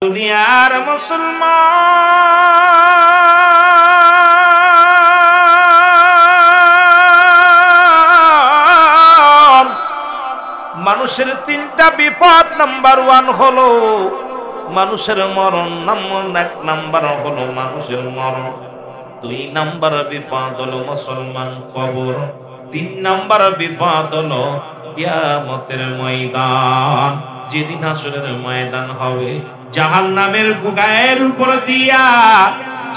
দুনিয়ার মুসলমান মানুষের তিনটা বিপদ। নাম্বার ওয়ান হলো মানুষের মরণ, এক নাম্বার হলো মানুষের মরণ, দুই নাম্বার বিপদ হলো মুসলমান কবর, তিন নাম্বার বিপদ হলো কিয়ামতের ময়দান। যেদিন হাসরের ময়দান হবে, জাহান্নামের গায়ের উপর দিয়া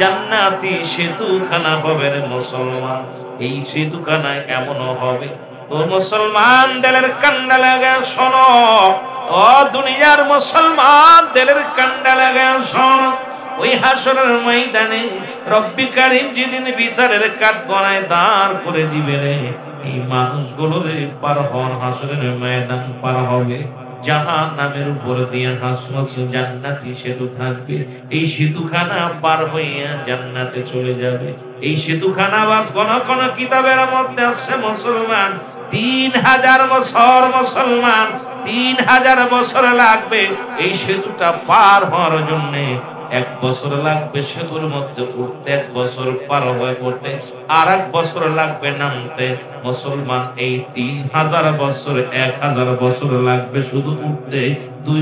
জান্নাতি সেতুখানা হবে রে মুসলমান। এই সেতুখানা এমন হবে, ও মুসলমান দিলের কান্ডা লাগা শোনো, ও দুনিয়ার মুসলমান দিলের কান্ডা লাগা শোনো। ওই হাসরের ময়দানে রব্বি কারীম যেদিন বিচারের কাঠগড়ায় দাঁড় করে দিবে রে, এই মানুষগুলো রে পার হন হাসরের ময়দান পার হবে, জাহান্নামের উপর দিয়ে হাসপাতাল জান্নাতি সেতু থাকবে। এই সেতুখানা পার হইয়া জান্নাতে চলে যাবে। এই সেতুখানা বাদ কোন কোন কিতাবের মধ্যে আছে মুসলমান 3000 বছর, মুসলমান 3000 বছর লাগবে এই সেতুটা পার হওয়ার জন্য। 1 বছর লাগবে সেতুর মধ্যে উঠতে, 1 বছর পার হয়ে পড়তে, আর 1 বছর লাগবে নামতে। মুসলমান এই 3000 বছর 1000 বছর লাগবে শুধু উঠতে, 2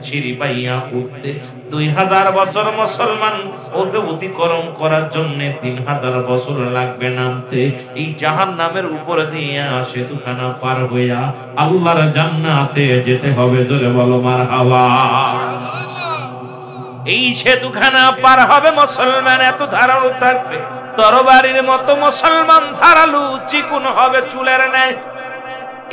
সিঁড়ি পাইয়া উঠতে। 2000 বছর মুসলমান ওকে অতিক্রম করার জন্য 3000 বছর লাগবে নামতে। এই জাহান্নামের উপর দিয়ে সেতুখানা পার হইয়া আল্লাহর জান্নাতে যেতে হবে। জোরে বলো মারহাবা। এই সেতুখানা পার হবে মুসলমান এত ধারালো থাকবে, তরবারির মতো মুসলমান ধারালো চিকুন হবে চুলের ন্যায়।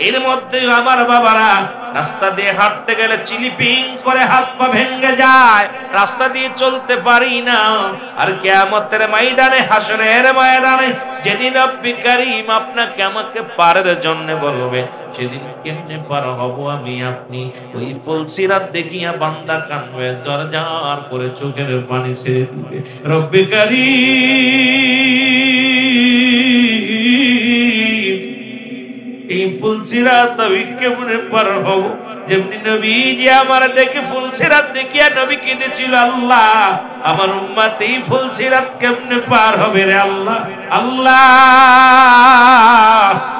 এর মধ্যে আমার বাবারা রাস্তা দিয়ে হাঁটতে গেলে চিলিপিং করে হাত পা ভেঙে যায়, রাস্তা দিয়ে চলতে পারি না। আর কিয়ামতের ময়দানে, হাসরের ময়দানে যেদিন রব্বি কারীম আপনাকে আমাকে পারের জন্য বলবে, সেদিন কেমনে পার হব আমি আপনি? ওই ফুলসিরাত দেখিয়া বান্দা কানবে, জর্জর করে চোখের পানি ছেড়ে দিবে। রব্বি কারীম এই ফুলসিরাত আমি কেমনে পার হব? যেমনি নবীজি আমার দেখে ফুলসিরাত দেখিয়া নবী কেঁদেছিল, আল্লাহ আমার উম্মত এই ফুলসিরাত কেমনে পার হবে রে আল্লাহ। আল্লাহ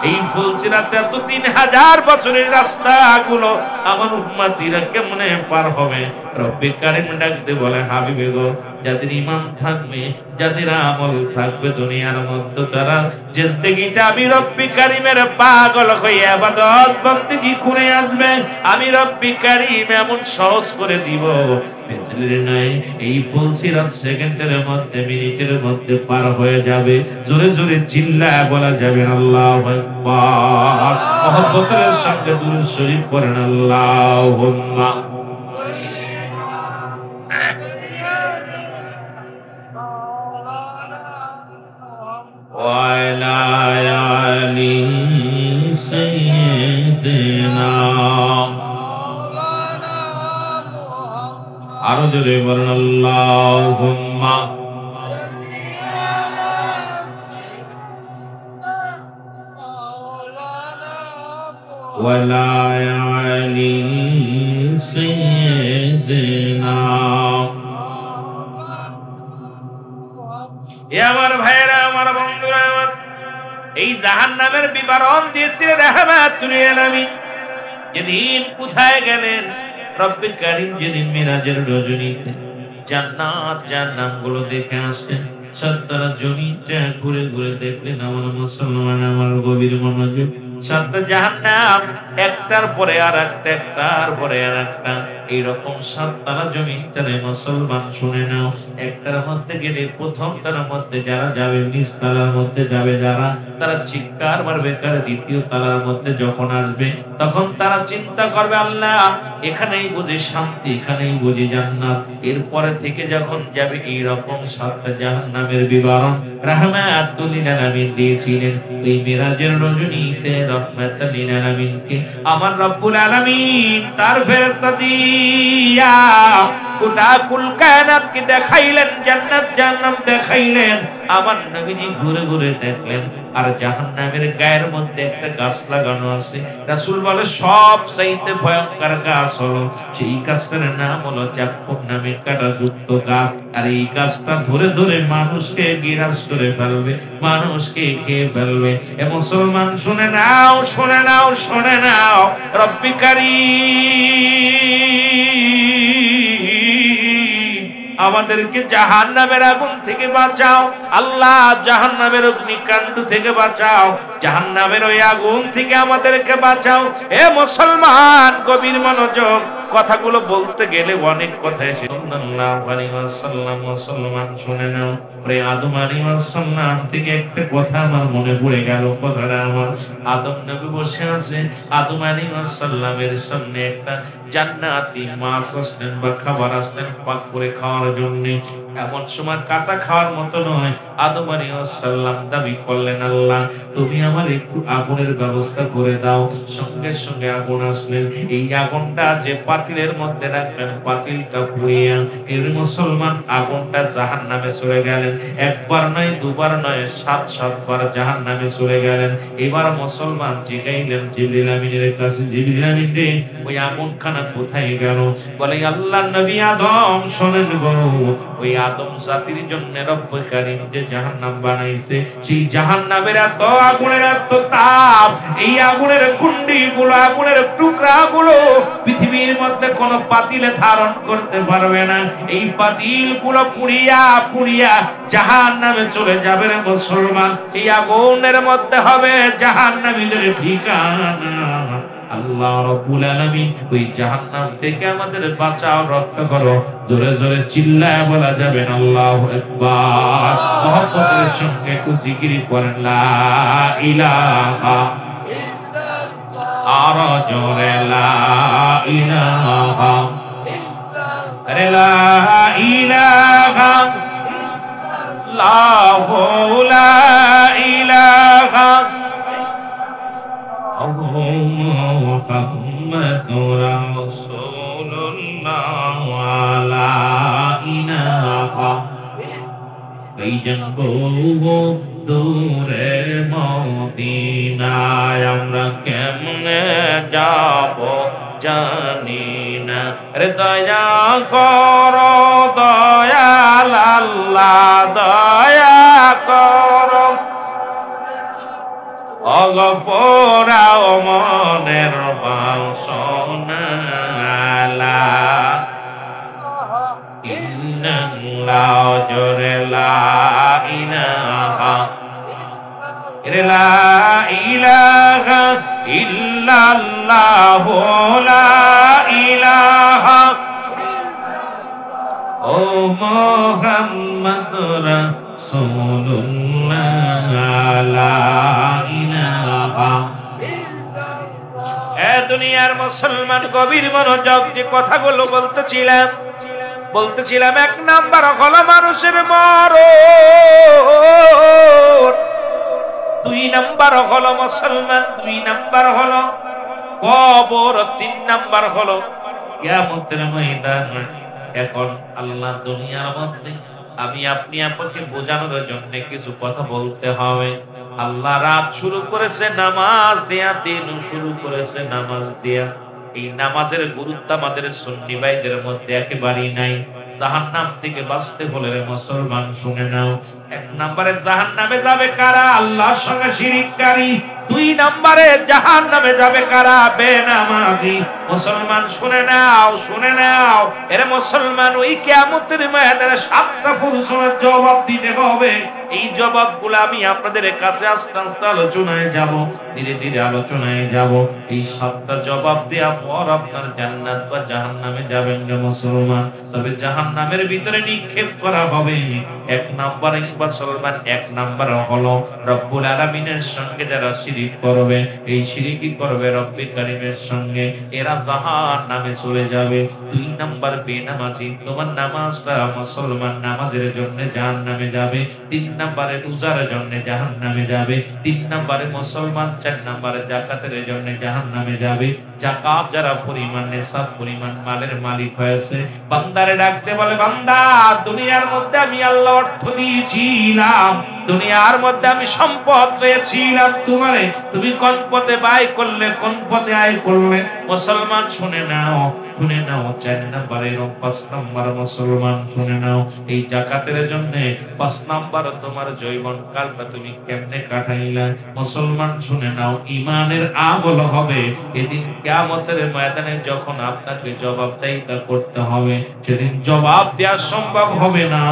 এই ফুলসিরাত এত 3000 বছরের রাস্তাগুলো আমার উম্মতিরা কেমনে পার হবে? রব্বি কারীম ডাকতে বলে, হাবিবে গো, যাদের ঈমান থাকবে, যাদের আমল থাকবে দুনিয়ার মধ্যে, তারা জিন্দেগিটা আমি রব্বি কারীমের পাগল হয়ে ইবাদত বন্দেগী করে আসবে। আমি রব্বি কারীম এমন সহজ করে দিব, এই ফুলসিরাত সেকেন্ডের মধ্যে, মিনিটের মধ্যে পার হয়ে যাবে। জোরে জোরে চিল্লায় বলা যাবে আল্লাহু আকবার। মহব্বতের সঙ্গে দুরূদ শরীফ পড়েন, আল্লাহুম্মা ওয়ালা আলি সাইয়্যিদিনা। আরো জোরে বলেন, আল্লাহুম্মা ওয়ালা আলি সাইয়্যিদিনা। এ আমার ভাইরা, আমার বন্ধুরা, আমার এই জাহান্নামের বিবরণ দিয়েছে রাহমাতুল লিল আলামিন। যেদিন কোথায় গেলেন রব্বি কারীম, যেদিন মিরাজের রজনীতে জান্নাত জাহান্নামগুলো দেখে আসেন, সাতটা জমিনটা ঘুরে ঘুরে দেখলেন। আমার মুসলমান, আমার গভীর মনোযোগ, 7টা জাহান্নাম একটার পরে আর একটা, একটার পরে আর একটা, এইরকম 7টা জমিনটারে মুসলমান শুনে নাও। একটার মধ্যে গেলে প্রথমটার মধ্যে যারা যাবে, নিচ তলার মধ্যে যাবে যারা, তারা চিৎকার মারবে। কার দ্বিতীয় তলার মধ্যে যখন আসবে, তখন তারা চিন্তা করবে, আল্লাহ এখানেই বুঝি শান্তি, এখানেই বুঝি জান্নাত। এরপরে থেকে যখন যাবে, এইরকম 7টা জাহান্নামের বিবরণ রাহমাতুল লিল আলামিন দিয়েছিলেন এই মিরাজের রজনীতে। রহমাতুল লিল আলামিনকে আমার রব্বুল আলামিন তার ফেরেশতা দিয়া গোটা কুল কায়নাতকে দেখাইলেন, জান্নাত জাহান্নাম দেখাইলেন। আমার নবীজি ঘুরে ঘুরে দেখলেন আর জাহান্নামের গায়ের মধ্যে একটা গাছ লাগানো আছে। রাসূল বলে সবচাইতে ভয়ঙ্কর গাছ হলো, সেই গাছটার নাম হলো জাক্কুম নামে কাঁটাযুক্ত গাছ। আর এই গাছটা ধরে ধরে মানুষকে গিরাস করে ফেলবে, মানুষকে খেয়ে ফেলবে। এ মুসলমান শুনে নাও, শুনে নাও, শুনে নাও, রব্বি কারীম আমাদেরকে জাহান্নামের আগুন থেকে বাঁচাও। আল্লাহ জাহান্নামের অগ্নিকাণ্ড থেকে বাঁচাও, জাহান্নামের ওই আগুন থেকে আমাদেরকে বাঁচাও। এ মুসলমান গভীর মনোযোগ, কথাগুলো বলতে গেলে অনেক কথা এসে। সাল্লাল্লাহু আলাইহি ওয়াসাল্লাম, মুসলমান শুনে নাও, পরে আদম আলাইহিস সালাম থেকে একটা কথা আমার মনে পড়ে গেল। কথাটা আমার, আদম নবী বসে আছে, আদম আলাইহিস সালামের সামনে একটা জান্নাতি মাছ আসলেন বা খাবার আসলেন পাক করে খাওয়ার জন্য। এমন সময় কাঁচা খাওয়ার মতো নয়, আদম আলাইহিস সালাম দাবি করলেন, আল্লাহ তুমি আমার একটু আগুনের ব্যবস্থা করে দাও। সঙ্গে সঙ্গে আগুন আসলেন। এই আগুনটা যে পাতিলের মধ্যে রাখবেন, পাতিলটা পুড়িয়া এর মুসলমান আগুনটা জাহান্নামে চলে গেলেন। একবার নয়, দুবার নয়, ৭-৭ বার জাহান্নামে চলে গেলেন। এবার মুসলমান জিগাইলেন জিবরিল আমিনের কাছে, জিবরিল আমিন রে, ওই আগুনখানা কোথায় গেল? বলে আল্লাহর নবী আদম শোনেন গো, ওই আদম জাতির জন্য রব্বুল কারীম যে জাহান্নাম বানাইছে, সেই জাহান্নামের এত আগুনের এত তাপ, এই আগুনের কুণ্ডিগুলো, আগুনের টুকরাগুলো পৃথিবীর মধ্যে কোনো পাতিলে ধারণ করতে পারবে না। এই পাতিলগুলো পুড়িয়া পুড়িয়া জাহান্নামে চলে যাবে রে মুসলমান। এই আগুনের মধ্যে হবে জাহান্নামীদের ঠিকানা। আল্লাহ রাব্বুল আলামিন ওই জাহান্নাম থেকে আমাদের বাঁচাও, রক্ষা করো। জোরে জোরে চিল্লায় বলা যাবে না আল্লাহু আকবার। মহব্বতের সঙ্গে একটু জিকির করেন লা ইলাহা ইল্লাল্লাহ, আর জোরে লা ইলাহা ইল্লাল্লাহ, আরে লা ইলাহা ইল্লাল্লাহ, লা ইলাহা মুহাম্মাদুর রাসূলুল্লাহ, লা ইলাহা এই জঙ্গো দূরের মদিনায় আমরা কেমনে যাব জানি না। রে দয়া করো দয়াল আল্লাহ, দয়া করো অগপরাও মনের বাসনা। লা ইল্লাল্লাহ, জোরে লা ইলাহা, লা ইলাহা ইল্লাল্লাহ, লা ইলাহা ও মুহাম্মাদুর রাসূলুল্লাহ, লা ইলাহা ইল্লাল্লাহ। এ দুনিয়ার মুসলমান গভীর মনোযোগ, যে কথাগুলো বলতেছিলাম, ১ নাম্বার হলো মানুষের মরণ, ২ নাম্বার হলো মুসলমান, ২ নাম্বার হলো কবর, ৩ নাম্বার হলো কিয়ামতের ময়দান। এখন আল্লাহ দুনিয়ার মধ্যে আমি আপনি আপনাকে বোঝানোর জন্য কিছু কথা বলতে হবে। আল্লাহ রাত শুরু করেছে নামাজ দেয়া, দিন শুরু করেছে নামাজ দেয়া। এই নামাজের গুরুত্ব আমাদের সুন্নি ভাইদের মধ্যে একেবারেই নাই। জাহান্নাম থেকে বাঁচতে হলে রে মুসলমান শুনে নাও, ১ নম্বরে জাহান্নামে যাবে কারা? আল্লাহর সঙ্গে শিরককারী। ২ নম্বরে জাহান্নামে যাবে কারা? বেনামাজি। মুসলমান শুনে নাও, শুনে নাও, এর মুসলমান ওই কিয়ামতের ময়দানে ৭টা প্রশ্নের জবাব দিতে হবে। এই জবাবগুলো আমি আপনাদের কাছে আস্তে আস্তে আলোচনায় যাব, ধীরে ধীরে আলোচনায় যাব। এই ৭টা জবাব দেওয়ার পর আপনার জান্নাত বা জাহান্নামে যাবেন না মুসলমান। তবে জাহান্নামের ভিতরে নিক্ষেপ করা হবে। ১ নম্বরে মুসলমান, ১ নম্বর হলো রব্বুল আলামিনের সঙ্গে যারা শিরিক করবে, এই শিরিকি করবে রব্বুল কারীমের সঙ্গে, এরা জাহান্নামে চলে যাবে। ২ নম্বর বেনামাজি, তোমার নামাজটা মুসলমান নামাজের জন্য জাহান্নামে যাবে। ৩ নম্বরে রোজার জন্য জাহান্নামে যাবে। ৩ নম্বরে মুসলমান। ৪ নম্বরে যাকাতের জন্য জাহান্নামে যাবে। যাকাত যারা পরিমাণ নিসাব পরিমাণ মালের মালিক হয়েছে, বান্দারে ডাকতে বলে, বান্দা দুনিয়ার মধ্যে আমি আল্লাহ অর্থ দিয়েছিলাম, দুনিয়ার মধ্যে আমি সম্পদ পেয়েছিলাম তোমারে, তুমি কোন পথে ব্যয় করলে, কোন পথে আয় করলে। মুসলমান শুনে নাও, শুনে নাও। 4 নম্বরে এবং 5 নম্বর মুসলমান শুনে নাও, এই যাকাতের জন্য 5 নম্বর তোমার জৈবন কালটা তুমি কেমনে কাটাইলা। মুসলমান শুনে নাও, ইমানের আমল হবে এদিন কিয়ামতের ময়দানে, যখন আপনাকে জবাবদিহিতা করতে হবে, সেদিন জবাব দেওয়া সম্ভব হবে না।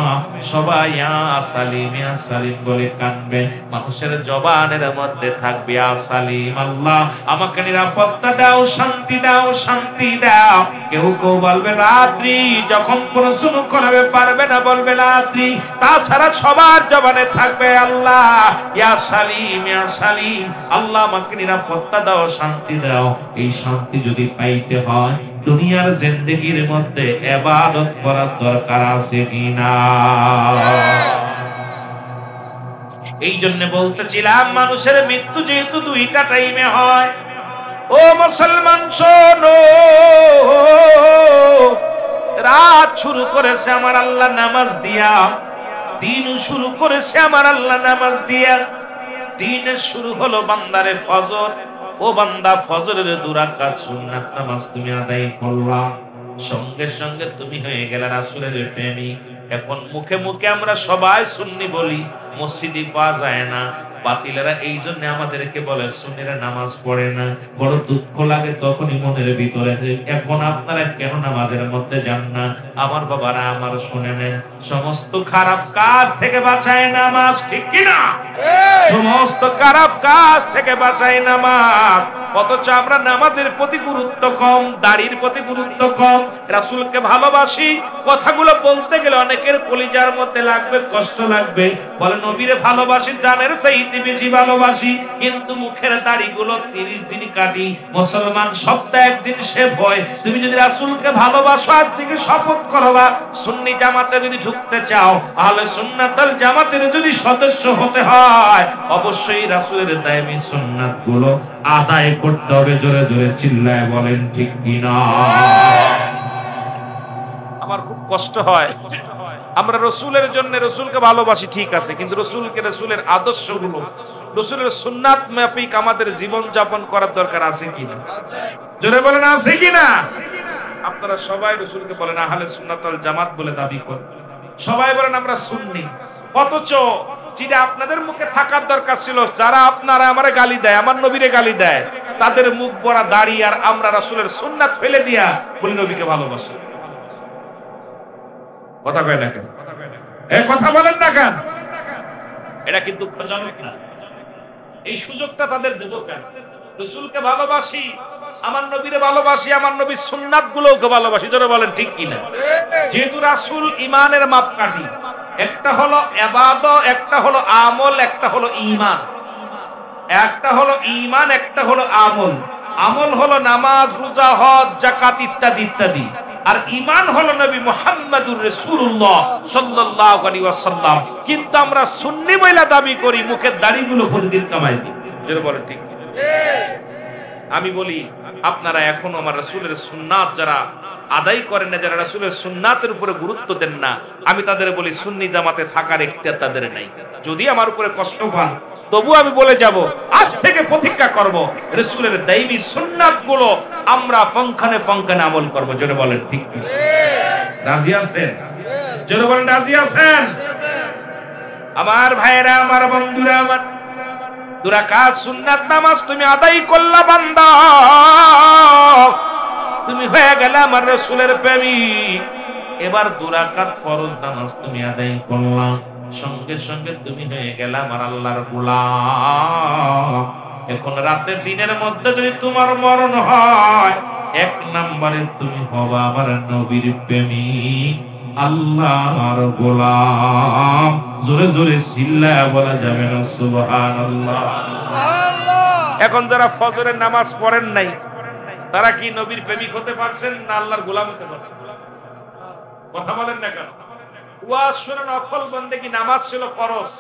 সবাই ইয়া সালিম ইয়া সালিম বলে কানবে, মানুষের জবানের মধ্যে থাকবে ইয়া সালিম, আল্লাহ আমাকে নিরাপত্তা দাও, শান্তি দাও, শান্তি দাও। কেউ কেউ বলবে রাত্রি, যখন কোন শুরু করবে পারবে না বলবে রাত্রি, তাছাড়া সবার জবানে থাকবে আল্লাহ ইয়া সালিম ইয়া সালিম, আল্লাহ আমাকে নিরাপত্তা দাও, শান্তি দাও। এই শান্তি যদি পাইতে হয়, দুনিয়ার জিন্দেগির মধ্যে ইবাদত করার দরকার আছে কিনা? এই জন্য বলতেছিলাম, মানুষের মৃত্যু যেহেতু 2টা টাইমে হয়, ও মুসলমান শোনো, রাত শুরু করেছে আমার আল্লাহ নামাজ দিয়া, দিন শুরু করেছে আমার আল্লাহ নামাজ দিয়া। দিনের শুরু হলো বান্দারে ফজর, ও বান্দা ফজরের 2 রাকাত সুন্নাত নামাজ তুমি আদায় করলা, সঙ্গে সঙ্গে তুমি হয়ে গেলে রাসূলের প্রেমিক। এখন মুখে মুখে আমরা সবাই সুন্নি বলি, মসজিদে পাওয়া যায় না। বাতিলেরা এই জন্য আমাদেরকে বলে সুন্নিরা নামাজ পড়ে না। বড় দুঃখ লাগে তখনই মনের ভিতরে, এখন আপনারা কেন নামাজের মধ্যে যান না? আমার বাবারা আমার শুনে নেন, সমস্ত খারাপ কাজ থেকে বাঁচায় নামাজ, ঠিক কিনা? সমস্ত খারাপ কাজ থেকে বাঁচায় নামাজ। অথচ আমরা নামাজের প্রতি গুরুত্ব কম, দাড়ির প্রতি গুরুত্ব কম, রাসূলকে ভালোবাসি, কথাগুলো বলতে গেলে অনেকের কলিজার মধ্যে লাগবে, কষ্ট লাগবে, বলে নবীরে ভালোবাসি, জানের চাইতে বেশি ভালোবাসি, কিন্তু মুখের দাড়িগুলো 30 দিন কাটি। মুসলমান সপ্তাহে 1 দিন শেভ হয়। তুমি যদি রাসূলকে ভালোবাসো, আজ থেকে শপথ করবা, সুন্নি জামাতে যদি ঢুকতে চাও, আহলে সুন্নাতুল জামাতের যদি সদস্য হতে হয়, অবশ্যই রাসূলের দায়মি সুন্নাতগুলো আদায় করতে হবে। জোরে জোরে চিল্লায় বলেন ঠিক কিনা? আমার খুব কষ্ট হয়, আমরা রসুলের জন্য, রসুলকে ভালোবাসি ঠিক আছে, কিন্তু রসুলকে, রসুলের আদর্শগুলো, রসুলের সুন্নাত মাফিক আমাদের জীবন যাপন করার দরকার আছে কিনা? জোরে বলেন আছে কিনা? আপনারা সবাই রসুলকে বলেন আহলে সুন্নাত ওয়াল জামাত বলে দাবি করেন, সবাই বলেন আমরা সুন্নি, অথচ যেটা আপনাদের মুখে থাকার দরকার ছিল, যারা আপনারা আমারে গালি দেয়, আমার নবীরে গালি দেয়, তাদের মুখ ভরা দাড়ি, আর আমরা রাসূলের সুন্নাত ফেলে দিয়া বলি নবীকে ভালোবাসি। কথা কয় না কেন? কথা বলেন না কেন? এটা কি দুঃখজনক না? এই সুযোগটা তাদের দেব কেন? রাসূলকে ভালোবাসি, আমার নবীরে ভালোবাসি, আমার নবীর সুন্নাত গুলোকে ভালোবাসি, জোরে বলেন ঠিক কিনা? যেহেতু রাসূল ইমানের মাপকাঠি, একটা হলো ইবাদত, একটা হলো আমল, একটা হলো ঈমান। একটা হলো ঈমান, একটা হলো আমল। আমল হলো নামাজ, রোজা, হজ, যাকাত ইত্যাদি ইত্যাদি, আর ঈমান হলো নবী মুহাম্মদুর রাসূলুল্লাহ সাল্লাল্লাহু আলাইহি ওয়াসাল্লাম। কিন্তু আমরা সুন্নি বইলা দাবি করি, মুখের দাড়িগুলো প্রতিদিন কামাই দিই। জোরে বলেন ঠিক? আমি বলি, আপনারা এখনো আমার রাসূলের সুন্নাত যারা আদায় করেন না, যারা রাসূলের সুন্নাতের উপরে গুরুত্ব দেন না, আমি তাদের বলি সুন্নি জামাতে থাকার ইখতিয়ার তাদের নাই। যদি আমার উপরে কষ্ট পান, তবু আমি বলে যাব, আজ থেকে প্রতিজ্ঞা করব, রাসূলের দাইমি সুন্নাতগুলো আমরা ফংখানে ফংখানে আমল করব। জোরে বলেন ঠিক কি? রাজি আছেন? জোরে বলেন রাজি আছেন? আমার ভাইয়েরা, আমার বন্ধুরা, আমার 2 রাকাত সুন্নাত নামাজ তুমি আদায় করলা বান্দা, তুমি হয়ে গেলে আমার রাসূলের প্রেমিক। এবার 2 রাকাত ফরজ নামাজ তুমি আদায় করলা, সঙ্গে সঙ্গে তুমি হয়ে গেলে আমার আল্লাহর গোলাম। এখন রাতের দিনের মধ্যে যদি তোমার মরণ হয়, 1 নম্বরে তুমি হবা আমার নবীর প্রেমিক, আল্লাহর গোলাম। জোরে জোরে চিল্লায়া বলা যাবে না সুবহানাল্লাহ। এখন যারা ফজরের নামাজ পড়েন নাই, তারা কি নবীর প্রেমিক হতে পারছেন না আল্লাহর গোলাম হতে পারছেন? কথা বলেন না কেন? ওয়াজ শুনে নফল বন্দেগী, নামাজ ছিল ফরজ।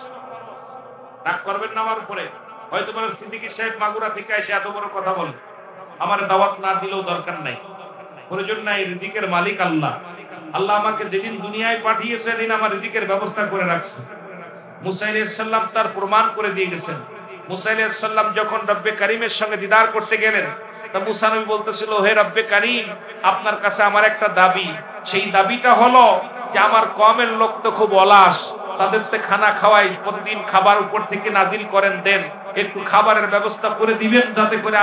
রাগ করবেন না আমার উপরে। হয়তো বলেন সিদ্দিকী সাহেব মাগুরা থেকে এসে এত বড় কথা বলে, আমার দাওয়াত না দিলেও দরকার নাই, প্রয়োজন নাই, রিজিকের মালিক আল্লাহ। আল্লাহ আমাকে যেদিন দুনিয়ায় পাঠিয়েছে, সেদিন আমার রিজিকের ব্যবস্থা করে রাখছে। মুসা আলাইহিস সালাম তার প্রমাণ করে দিয়ে গেছেন। মুসা আলাইহিস সালাম যখন রব্বে কারীমের সঙ্গে দিদার করতে গেলেন, তা মুসা নবী বলতেছিল, হে রব্বে কারীম, আপনার কাছে আমার একটা দাবি। সেই দাবিটা হলো যে আমার কওমের লোক তো খুব অলস, তাদেরকে খানা খাওয়াই, প্রতিদিন খাবার উপর থেকে নাজিল করেন, দেন একটু খাবারের ব্যবস্থা করে দিবেন যাতে করে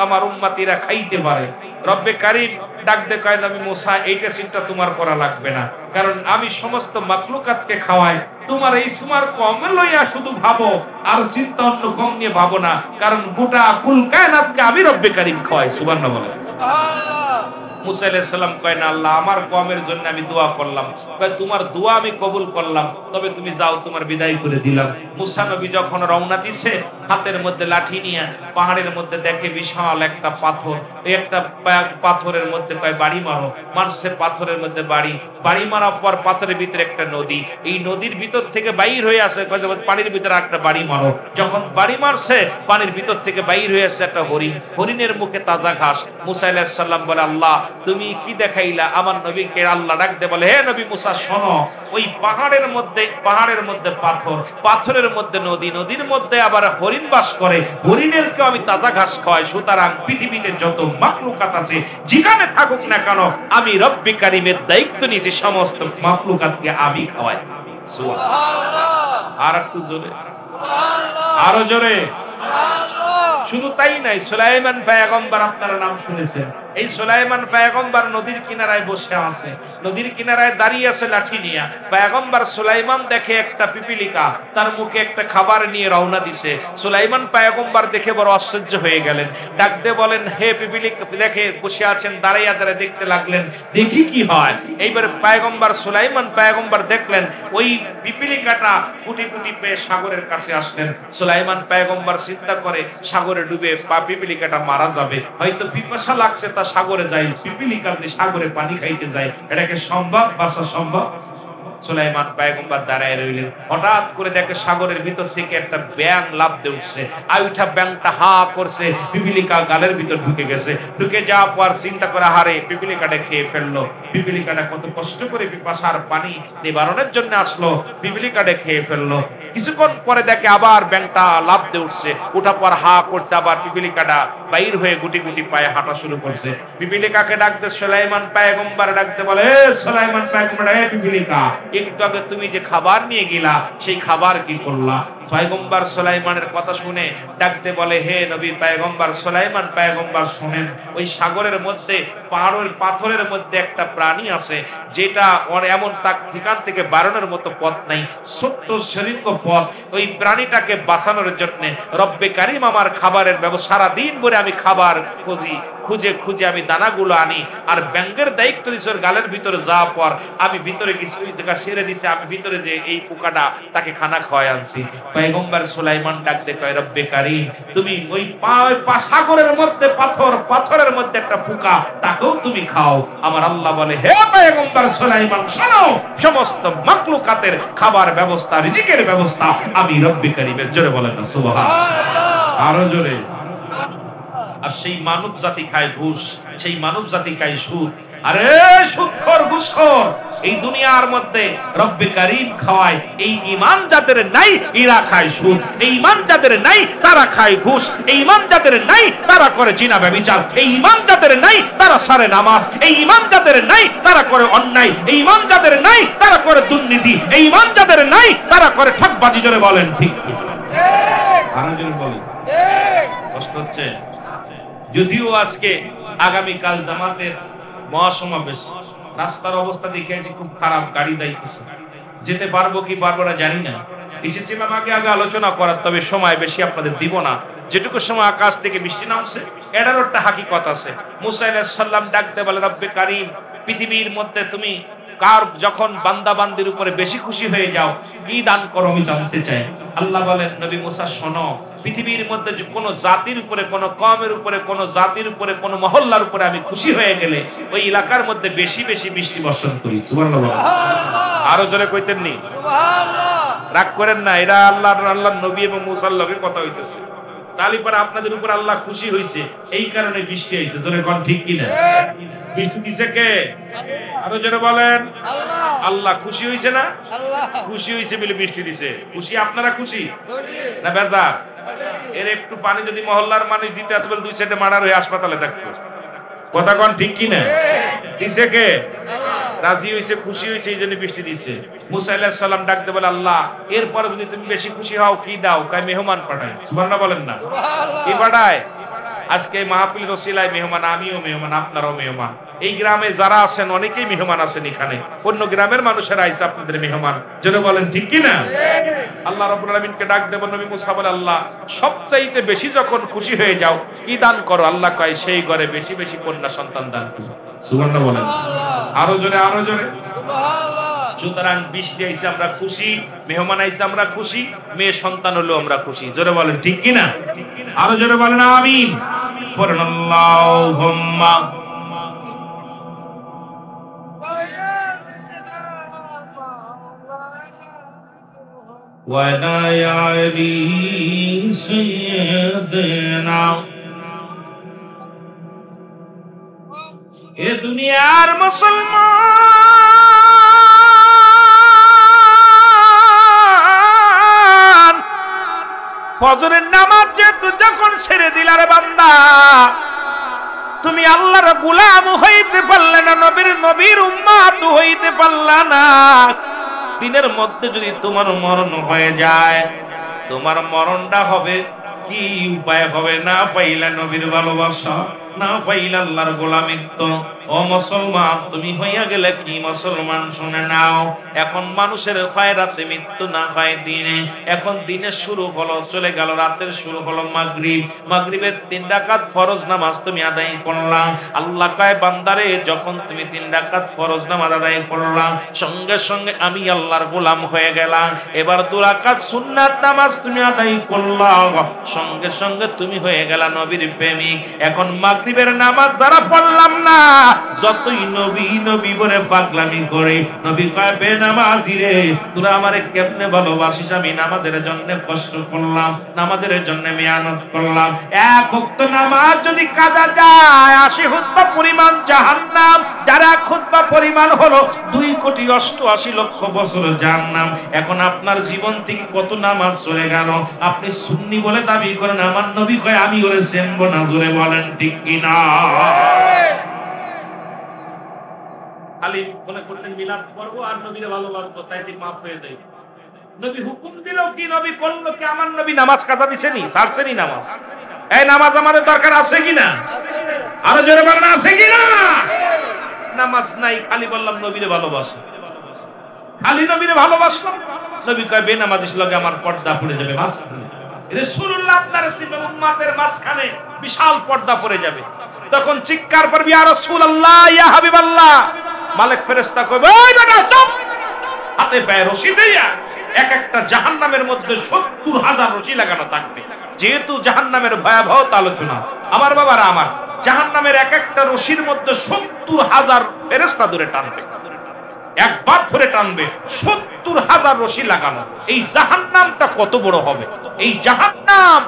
আমার উম্মতিরা খাইতে পারে। রব্বে কারীম ডাক দে কয়, নবী মুসা, এইটা চিন্তা তোমার করা লাগবে না, কারণ আমি সমস্ত মাখলুকাতকে খাওয়াই, তোমার এই তোমার কম লইয়া শুধু ভাবো, আর চিন্তা অন্য কম নিয়ে ভাবো না, কারণ গোটা কুল কায়নাতকে আমি রব্বে কারীম খাওয়াই। সুবহানাল্লাহ বলেন। মুসা আলাইহিস সালাম কয়, না আল্লাহ, আমার কওমের জন্য আমি দোয়া করলাম। কয়, তোমার দোয়া আমি কবুল করলাম, তবে তুমি যাও, তোমার বিদায় করে দিলাম। মুসা নবী যখন রওনা দিছে, হাতের মধ্যে লাঠি নিয়ে পাহাড়ের মধ্যে দেখে বিশাল একটা পাথর। এই একটা পাথরের মধ্যে কয়, বাড়ি মারো। মারছে পাথরের মধ্যে বাড়ি মারার পর পাথরের ভিতরে একটা নদী, এই নদীর ভিতর থেকে বাইর হয়ে আসে, পানির ভিতরে একটা বাড়ি মারো। যখন বাড়ি মারছে, পানির ভিতর থেকে বাইর হয়ে আসছে একটা হরিণ, হরিণের মুখে তাজা ঘাস। মুসা আলাইহিস সালাম বলে, আল্লাহ তুমি কি দেখাইলা? আমার নবীকে আল্লাহ ডাক দে বলে, হে নবী মুসা, শোনো, ওই পাহাড়ের মধ্যে পাথর, পাথরের মধ্যে নদী, নদীর মধ্যে আবার হরিণ বাস করে, হরিণেরকে আমি তাজা ঘাস খাওয়াই। সুতরাং পৃথিবীতে যত মাখলুকাত আছে, যেখানে থাকুক না কেন, আমি রব্বে কারীমের দায়িত্ব নিয়েছি, সমস্ত মাখলুকাতকে আমি খাওয়াই। সুবহানাল্লাহ। আর একটু জোরে, আরো জোরে। শুধু তাই নাই, সুলাইমান পয়গম্বর আপনারা নাম শুনেছেন। এই সুলাইমান পয়গম্বর নদীর কিনারায় বসে আছে, নদীর কিনারায় দাঁড়িয়ে আছে লাঠি নিয়ে। পয়গম্বর সুলাইমান দেখে একটা পিপিলিকা তার মুখে একটা খাবার নিয়ে রওনা দিছে। সুলাইমান পয়গম্বর দেখে বড় আশ্চর্য হয়ে গেলেন, ডাক দিয়ে বলেন, হে পিপিলিকা, দেখে বসে আছেন, দাঁড়াইয়া দাঁড়ায় দেখতে লাগলেন, দেখি কি হয়। এইবার পয়গম্বর সুলাইমান পয়গম্বর দেখলেন ওই পিপিলিকাটা কুটি কুটি পেয়ে সাগরের কাছে আসলেন। সুলাইমান পয়গম্বর চিন্তা করে, সাগরে ডুবে পিপিলিকাটা মারা যাবে, হয়তো পিপাসা লাগছে, তা সাগরে যাই, পিপিলিকা সাগরে পানি খাইতে যায়, এটাকে সম্ভব? বাঁচা সম্ভব? সুলাইমান পয়গম্বর দাঁড়ায় রইলেন। হঠাৎ করে দেখে সাগরের ভিতর থেকে একটা ব্যাঙ লাফ দিয়ে উঠছে, আর উঠা ব্যাঙটা হা করছে, পিপিলিকা গালের ভিতর ঢুকে গেছে। ঢুকে যাওয়ার পর চিন্তা করে, হারে, পিপিলিকাটা খেয়ে ফেললো। পিপিলিকাটা কত কষ্ট করে পিপাসার পানি নিবারণের জন্য আসলো, পিপিলিকাটা খেয়ে ফেললো। কিছুক্ষণ পরে দেখে আবার ব্যাঙটা লাফ দিয়ে উঠছে, উঠার পর হা করছে, আবার পিপিলিকাটা বাইর হয়ে গুটি গুটি পায়ে হাঁটা শুরু করছে। পিপিলিকাকে ডাকতে সুলাইমান পয়গম্বর ডাকতে বলে, সুলাইমান পয়গম্বর, হে পিপিলিকা, একটু আগে তুমি যে খাবার নিয়ে গেলা, সেই খাবার কি করলা? পয়গম্বর সুলাইমানের কথা শুনে ডাকতে বলে, হে নবী পয়গম্বর সুলাইমান পয়গম্বর, শুনেন, ওই সাগরের মধ্যে পাথরের মধ্যে একটা প্রাণী আছে, যেটা এমন তার ঠিকান থেকে বারণের মতো পথ নাই, ছোট্ট শরীর পথ। ওই প্রাণীটাকে বাঁচানোর জন্য রব্বে কারীম আমার খাবারের ব্যবস্থা, সারা দিন ভরে আমি খাবার খুঁজে খুঁজে আমি দানাগুলো আনি, আর ব্যাঙের দায়িত্ব দিছে ওর গালের ভিতরে যাওয়ার পর আমি ভিতরে কিছু জায়গা ছেড়ে দিছে, আমি ভিতরে যে এই পোকাটা তাকে খানা খাওয়াই আনছি। পয়গম্বর সুলাইমান ডাকতে কয়, রব্বে কারীম, তুমি ওই সাগরের মধ্যে পাথরের মধ্যে একটা পোকা, তাকেও তুমি খাও। আমার আল্লাহ বলে, হে পয়গম্বর সুলাইমান, শোনো, সমস্ত মাখলুকাতের খাবার ব্যবস্থা, রিজিকের ব্যবস্থা আমি রব্বে কারীমের। জোরে বলেন না সুবহানাল্লাহ, আরো জোরে। আর সেই মানব জাতি খায় ঘুষ, সেই মানব জাতি খায় সুদ। আরে সুদখোর, ঘুষখোর, এই দুনিয়ার মধ্যে রব্বে কারীম খাওয়ায়। এই ঈমান যাদের নাই, এরা খায় সুদ। এই ঈমান যাদের নাই, তারা খায় ঘুষ। এই ঈমান যাদের নাই, তারা করে জিনা ব্যভিচার। এই ঈমান যাদের নাই, তারা সারে নামাজ। এই ঈমান যাদের নাই, তারা করে অন্যায়। এই ঈমান যাদের নাই, তারা করে দুর্নীতি। এই ঈমান যাদের নাই, তারা করে ঠকবাজি। জোরে বলেন ঠিক ঠিক। আরো জোরে বলেন। কষ্ট হচ্ছে? যদিও আজকে আগামীকাল জামাতের মহাসমাবেশ, রাস্তার অবস্থা দেখেছি খুব খারাপ, গাড়ি যাইতেছে, যেতে পারবো কি পারবো না জানি না। এসেছিলাম আগে আলোচনা করার, তবে সময় বেশি আপনাদের দিব না। যেটুকু সময় আকাশ থেকে বৃষ্টি নামছে, এটারও একটা হাকিকত আছে। মুসা আলাইহিস সালাম ডাকতে বলে, রব্বে কারীম, পৃথিবীর মধ্যে তুমি কার যখন বান্দা বান্দির উপরে বেশি খুশি হয়ে যাও, কি দান করো আমি জানতে চাই। আল্লাহ বলেন, নবী মুসা শোনো, পৃথিবীর মধ্যে কোন জাতির উপরে, কোন কওমের উপরে, কোন জাতির উপরে, কোন মহল্লার উপরে আমি খুশি হয়ে গেলে ওই এলাকার মধ্যে বেশি বেশি বৃষ্টি বর্ষণ করি। সুবহানাল্লাহ, আরো জোরে কইতেন নি? সুবহানাল্লাহ, রাগ করেন না, এরা আল্লাহর নবী এবং মুসার লগে কথা হইতেছে। তাহলে পরে আপনাদের উপর আল্লাহ খুশি হয়েছে, এই কারণে বৃষ্টি হয়েছে। জোরে কোন ঠিক কিনা? বৃষ্টি দিছে কে? আরো জোরে বলেন। আল্লাহ খুশি হয়েছে না? খুশি হয়েছে বলে বৃষ্টি দিছে। খুশি আপনারা খুশি না বেজার? এর একটু পানি যদি মহল্লার মানুষ দিতে আসবে, 2 সাইডে মার্ডার হয়ে হাসপাতালে থাকতো। কথা কোন ঠিক কিনা? দিছে কে? রাজি হইছে, খুশি হইছে, এই জন্য বৃষ্টি দিছে। মুসা আলাইহিস সালাম ডাকতে বলে, আল্লাহ এরপরে যদি তুমি বেশি খুশি হও কি দাও? কয় মেহমান পাঠায়। সুবহানাল্লাহ বলেন না? কি পাঠায়? আজকে মাহফিলের ওসিলায় মেহমান, আমিও মেহমান, আপনারাও মেহমান। এই গ্রামে যারা আছেন অনেকেই মেহমান আছেন, এখানে অন্য গ্রামের মানুষেরা আইছে আপনাদের মেহমান। যেন বলেন ঠিক কি না? আল্লাহ রাব্বুল আলামিনকে ডাক দেব, নবী মুসা বলে, আল্লাহ সবচাইতে বেশি যখন খুশি হয়ে যাও কি দান করো? আল্লাহ কয় সেই ঘরে বেশি বেশি কন্যা সন্তান দান করো। সুবহানাল্লাহ বলেন। আরো জোরে, আরো জোরে সুবহানাল্লাহ। সুতরাং বৃষ্টি আইছে আমরা খুশি, মেহমান আইছে আমরা খুশি, মেয়ে সন্তান হলো আমরা খুশি। জোরে বলেন ঠিক কি না? আরো জোরে বলেন আমিন। পড়েন আল্লাহুম্মা ওয়ালা ইয়ালি সাইয়্যিদিনা। এ দুনিয়ার মুসলমান, ফজরের নামাজ যেহেতু যখন ছেড়ে দিলার বান্দা, তুমি আল্লাহর গোলাম হইতে পারলে না, নবীর উম্মত হইতে পারলা না। দিনের মধ্যে যদি তোমার মরণ হয়ে যায়, তোমার মরণটা হবে কি উপায় হবে? না পাইলা নবীর ভালোবাসা, না পাইলা আল্লাহর গোলামিত্ব। ও মুসলমান, তুমি হইয়া গেলে কি মুসলমান? শুনে নাও, এখন মানুষের হয় রাতে, মৃত্যু না হয় দিনে। এখন দিনের শুরু হলো, চলে গেল রাতের শুরু হলো মাগরিব। মাগরিবের 3 রাকাত ফরজ নামাজ তুমি আদায় করলা। আল্লাহ কয় বান্দারে, যখন তুমি 3 রাকাত ফরজ নামাজ আদায় করলা, সঙ্গে সঙ্গে আমি আল্লাহর গোলাম হয়ে গেলাম। এবার 2 রাকাত সুন্নাত নামাজ তুমি আদায় করলা, সঙ্গে সঙ্গে তুমি হয়ে গেলা নবীর প্রেমিক। এখন মাগরিবের নামাজ যারা পড়লাম না, যতই নবী নবী বলে পাগলামি করে, নবী কয় বেনামাজি রে, তোরা আমারে কেমনে ভালোবাসিস? আমি নামাজের জন্য কষ্ট করলাম, নামাজের জন্য মেহনত করলাম। 1 ওয়াক্ত নামাজ যদি কাজা যায়, 80 খুতবা পরিমাণ জাহান্নাম। যার 1 খুতবা পরিমাণ হলো 2,88,00,000 বছর জাহান্নাম। এখন আপনার জীবন থেকে কত নামাজ চলে গেল? আপনি সুন্নি বলে দাবি করেন, আমার নবী কয় আমি ওরে চিনব না। জোরে বলেন ঠিক কিনা? খালি মনে করতেন মিলাদ করবো আর নবীরে ভালোবাসবো, তাইতে মাফ হয়ে যায়। নবী হুকুম দিল কি, নবী করলো কি? আমার নবী নামাজ কাজা দিছেনি, ছাড়ছেনি নামাজ। এই নামাজ আমাদের দরকার আছে কিনা? আরো জোরে বলেন আছে কিনা? নামাজ নাই, খালি বললাম নবীরে ভালোবাসি, খালি নবীরে ভালোবাসলাম। নবী কয় বেনামাজির লগে আমার পর্দা পড়ে যাবে মাঝখানে। রাসূলুল্লাহ আপনার সিনে উম্মতের মাঝখানে বিশাল পর্দা পড়ে যাবে। তখন চিৎকার করবি, ইয়া রাসূলুল্লাহ, ইয়া হাবিবাল্লাহ। মালিক ফেরেশতা কইবে, ওই বেটা চুপ। হাতে পায়ে রশি দিয়া এক একটা জাহান্নামের মধ্যে 70,000 রশি লাগানো থাকবে। যেহেতু জাহান্নামের ভয়াবহতা আলোচনা, আমার বাবারা আমার, জাহান্নামের এক একটা রশির মধ্যে 70,000 ফেরেশতা ধরে টানবে, একবার ধরে টানবে। 70,000 রশি লাগানো। এই জাহান্নামটা কত বড় হবে? এই জাহান্নাম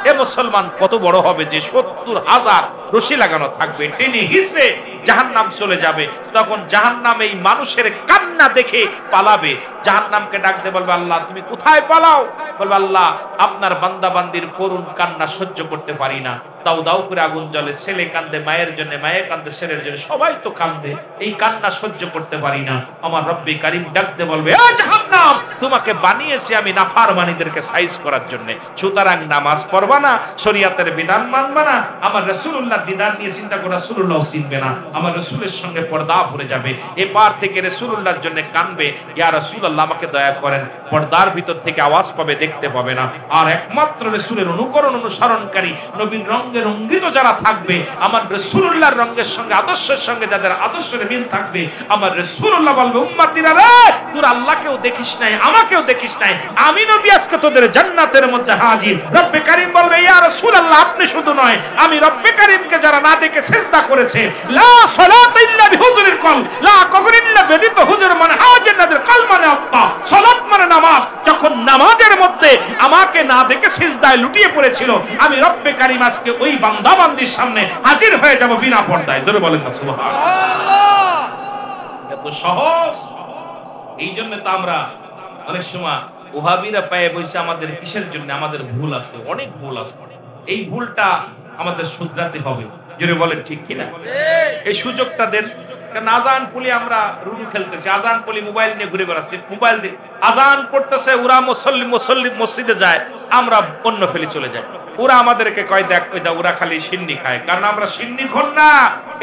এ মুসলমান কত বড় হবে যে 70,000 রশি লাগানো থাকবে, টেনে হিসড়ে জাহান্নাম চলে যাবে। তখন জাহান্নাম এই মানুষের কান্না দেখে পালাবে। জাহান্নামকে ডাকতে বলবে, আল্লাহ তুমি কোথায় পালাও? বলবে, আল্লাহ আপনার বান্দা বান্দির করুণ কান্না সহ্য করতে পারি না। দাও দাও করে আগুন জ্বলে, ছেলে কান্দে মায়ের জন্য, মায়ের কান্দে ছেলের জন্য, সবাই তো কান্দে, এই কান্না সহ্য করতে পারি না। আমার রব্বে কারীম ডাকতে বলবে, এ জাহান্নাম, তোমাকে বানিয়েছি আমি নাফরমানীদেরকে সাইজ করার জন্য। সুতরাং নামাজ পড়বা না, শরীয়তের বিধান মানবা না, আমার রাসূলুল্লাহ বিধান নিয়ে চিন্তা করে রাসূলুল্লাহ চিনবে না, আমার রাসূলের সঙ্গে পর্দা পড়ে যাবে। এপার থেকে রাসূলুল্লাহর জন্য কানবে, ইয়া রাসূলুল্লাহ আমাকে দয়া করেন। পর্দার ভিতর থেকে আওয়াজ পাবে, দেখতে পাবে না। আর একমাত্র রাসূলের অনুকরণ অনুসরণকারী, নবীর রঙে রঙ্গিত যারা থাকবে, আমার রাসূলুল্লাহর রঙের সঙ্গে, আদর্শের সঙ্গে যাদের আদর্শের মিল থাকবে, আমার রাসূলুল্লাহ বলবে, উম্মতিরা রে, তোরা আল্লাহকেও দেখিস নাই, আমাকেও দেখিস নাই, আমি নবী আজকে তোদের জান্নাতের মধ্যে হাজির। রব্বে কারীম বলবে, ইয়া রাসূলুল্লাহ আপনি শুধু নয়, আমি রব্বে কারীমকে যারা না দেখে সিজদা করেছে, লা সালাতা ইল্লা বিহুজুরিল কল, লা কবর ইল্লা ব্যতীত হুজুর মানে হাজির নাদের কল মানে আত্মা। সালাত মানে নামাজ। যখন নামাজের মধ্যে আমাকে না দেখে সিজদায় লুটিয়ে পড়েছিল, আমি রব্বে কারীম আজকে ওই বান্দা বান্দির সামনে হাজির হয়ে যাব বিনা পর্দায়। জোরে বলেন না সুবহানাল্লাহ। এত সহজ। এই জন্য তো আমরা অনেক সময় ওহাবিরা পায়ে বসে আমাদের কিসের জন্য? আমাদের ভুল আছে, অনেক ভুল আছে। এই ভুলটা আমাদের শুধরাতে হবে। জোরে বলেন ঠিক কিনা? এই সুযোগটা দেন। কারণ আজান পড়ি, আমরা রুডু খেলতেছি, আজান পড়ি মোবাইল নিয়ে ঘুরে বেড়াচ্ছি, মোবাইল দিয়ে আজান পড়তেছে, ওরা মুসল্লি মসজিদে যায়, আমরা অন্য ফেলে চলে যাই। ওরা আমাদেরকে কয় দেখ ওই দা ওরা খালি সিন্নি খায়, কারণ আমরা সিন্নি খোর না।